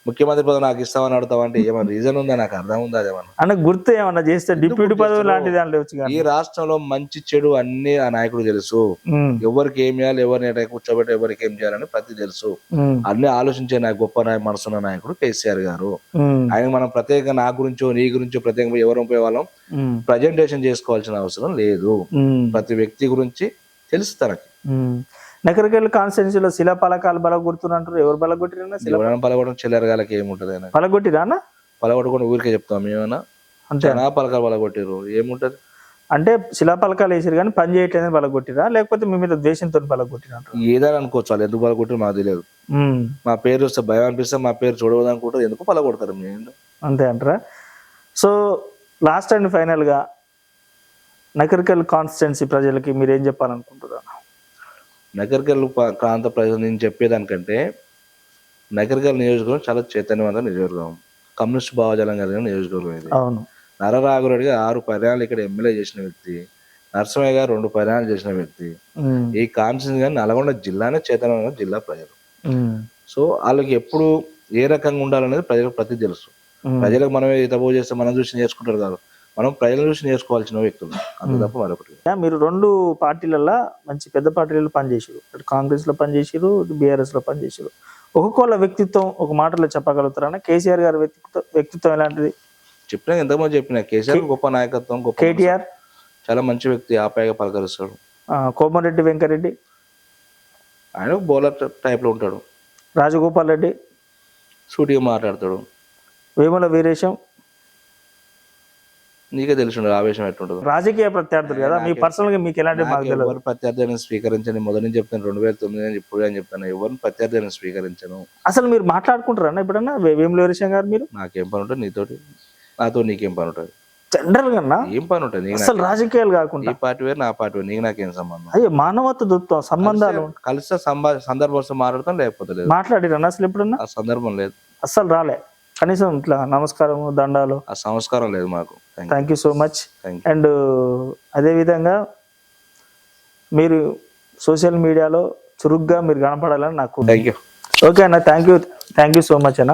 ముఖ్యమంత్రి పదవి నాకు ఇస్తామని అడుగుతావు అంటే ఏమన్నా రీజన్ ఉందా? నాకు అర్థం ఉందా? అదేమన్నా అంటే గుర్తు ఏమన్నా చేస్తే డిప్యూటీ పదవి లాంటిది దాంట్లో వచ్చి ఈ రాష్ట్రంలో మంచి చెడు అన్ని ఆ నాయకుడు తెలుసు. ఎవరికి ఏం చేయాలి, ఎవరిని ఎట్లా కూర్చోబెట్టి ఎవరికి ఏం చేయాలని ప్రతి తెలుసు. అన్ని ఆలోచించే నాకు గొప్ప మనసున్న నాయకుడు కేసీఆర్ గారు. ఆయన మనం ప్రత్యేకంగా నా గురించో నీ గురించో ప్రత్యేకంగా ఎవరు పోయే వాళ్ళం ప్రజెంటేషన్ చేసుకోవాల్సిన అవసరం లేదు. ప్రతి వ్యక్తి గురించి తెలుసు తనకి. నకరికల్ కాన్స్టిట్యూన్సీలో శిలా పలకాలు బలగొడుతున్నారు. ఎవరు బలగొట్టిరన్నా? ఎవరైనా పలగొట్టడం చిల్లరగాలకి ఏముంటది? ఆయన పలగొట్టిరానా? పలగొట్టుకొని ఊరికే చెప్తాం ఏమన్నా? అంతే పలకాలు పలగొట్టారు ఏముంటది? అంటే శిలా పలకాలు వేసారు కానీ పని చేయట్లేదని బలగొట్టిరా, లేకపోతే మీ మీద ద్వేషంతో బలగొట్టిరా? ఏదని అనుకోవచ్చు. వాళ్ళు ఎందుకు పలగొట్టారు మాకు తెలియదు. మా పేరు వస్తే భయం అనిపిస్తే మా పేరు చూడవద్దు అనుకుంటారు. ఎందుకు పలగొడతారు? అంతే అంటారా? సో లాస్ట్ అండ్ ఫైనల్ గా నకరికల్ కాన్స్టిట్యున్సీ ప్రజలకి మీరు ఏం చెప్పాలనుకుంటున్నారు? నకరికల్ ప్రాంత ప్రజలు నేను చెప్పేదానికంటే నకరికల్ నియోజకవర్గం చాలా చైతన్యవంతమైన నియోజకవర్గం, కమ్యూనిస్ట్ భావజాలం కలిగిన నియోజకవర్గం ఇది. అవును. నరరాఘురెడ్డి గారు 6 పర్యాలు ఇక్కడ ఎమ్మెల్యే చేసిన వ్యక్తి, నరసింహయ్య గారు 2 పర్యాలు చేసిన వ్యక్తి. ఈ కాన్స్టిట్యూన్సీ కానీ నల్గొండ జిల్లానే చైతన్యవంతమైన జిల్లా ప్రజలు. సో వాళ్ళకి ఎప్పుడు ఏ రకంగా ఉండాలనేది ప్రజలకు ప్రతి తెలుసు. ప్రజలకు మనమే తప్పు చేస్తే మనం చూసి నేర్చుకుంటారు కాదు, మనం ప్రజల చూసి నేర్చుకోవాల్సిన వ్యక్తులు, అంత తప్ప మరొకటి. మీరు 2 పార్టీలలో మంచి పెద్ద పార్టీలలో పనిచేసారు, కాంగ్రెస్ లో పనిచేసారు, బీఆర్ఎస్ లో పనిచేసారు. ఒక్కొక్కళ్ళ వ్యక్తిత్వం ఒక మాటలో చెప్పగలుగుతారా? కేసీఆర్ గారి వ్యక్తిత్వం ఎలాంటిది? చెప్పినా ఎంతమంది చెప్పినా కేసీఆర్ గొప్ప నాయకత్వం, గొప్ప. కేటీఆర్ చాలా మంచి వ్యక్తి, ఆప్యాయంగా పలకరిస్తాడు. కోమరెడ్డి వెంకరెడ్డి ఆయన బౌలర్ టైప్ లో ఉంటాడు. రాజగోపాల్ రెడ్డి సూటిగా మాట్లాడతాడు. వేముల వీరేశం నీకే తెలిసి ఆవేశం ఎట్లుంటుంది. రాజకీయ ప్రత్యర్థులు కదా, మీ పర్సనల్ గా మీకు ఎలాంటి ఎవరు ప్రత్యర్థిని స్వీకరించని మొదటి నుంచి చెప్తాను. 2009 అని ఇప్పుడు అని చెప్తాను, ఎవరిని ప్రత్యర్థిని స్వీకరించను. అసలు మీరు మాట్లాడుకుంటారా ఎప్పుడన్నా వేముల వీరేశం గారు? మీరు నాకేం పని ఉంటుంది నీతోటి, నాతో నీకేం పని ఉంటుంది? జనరల్ గా ఏం పని ఉంటుంది? అసలు రాజకీయాలు కాకుండా ఈ పార్టీ వేరు నా పార్టీ వేరు, నీకు నాకేం సంబంధం? అయ్యో మానవత్వ దృక్పథం సంబంధాలు కలిస్తే సందర్భం వస్తే మాట్లాడతాం, లేకపోతే లేదు. మాట్లాడిరన్నా అసలు ఎప్పుడన్నా? ఆ సందర్భం లేదు, అస్సలు రాలే. కనీసం ఇట్లా నమస్కారము దండాలు ఆ సంస్కారం లేదు మాకు. Thank you so much. And అదేవిధంగా మీరు సోషల్ మీడియాలో చురుగ్గా మీరు కనపడాలని నాకు. Thank you. ఓకే అన్న, థ్యాంక్ యూ సో మచ్ అన్న.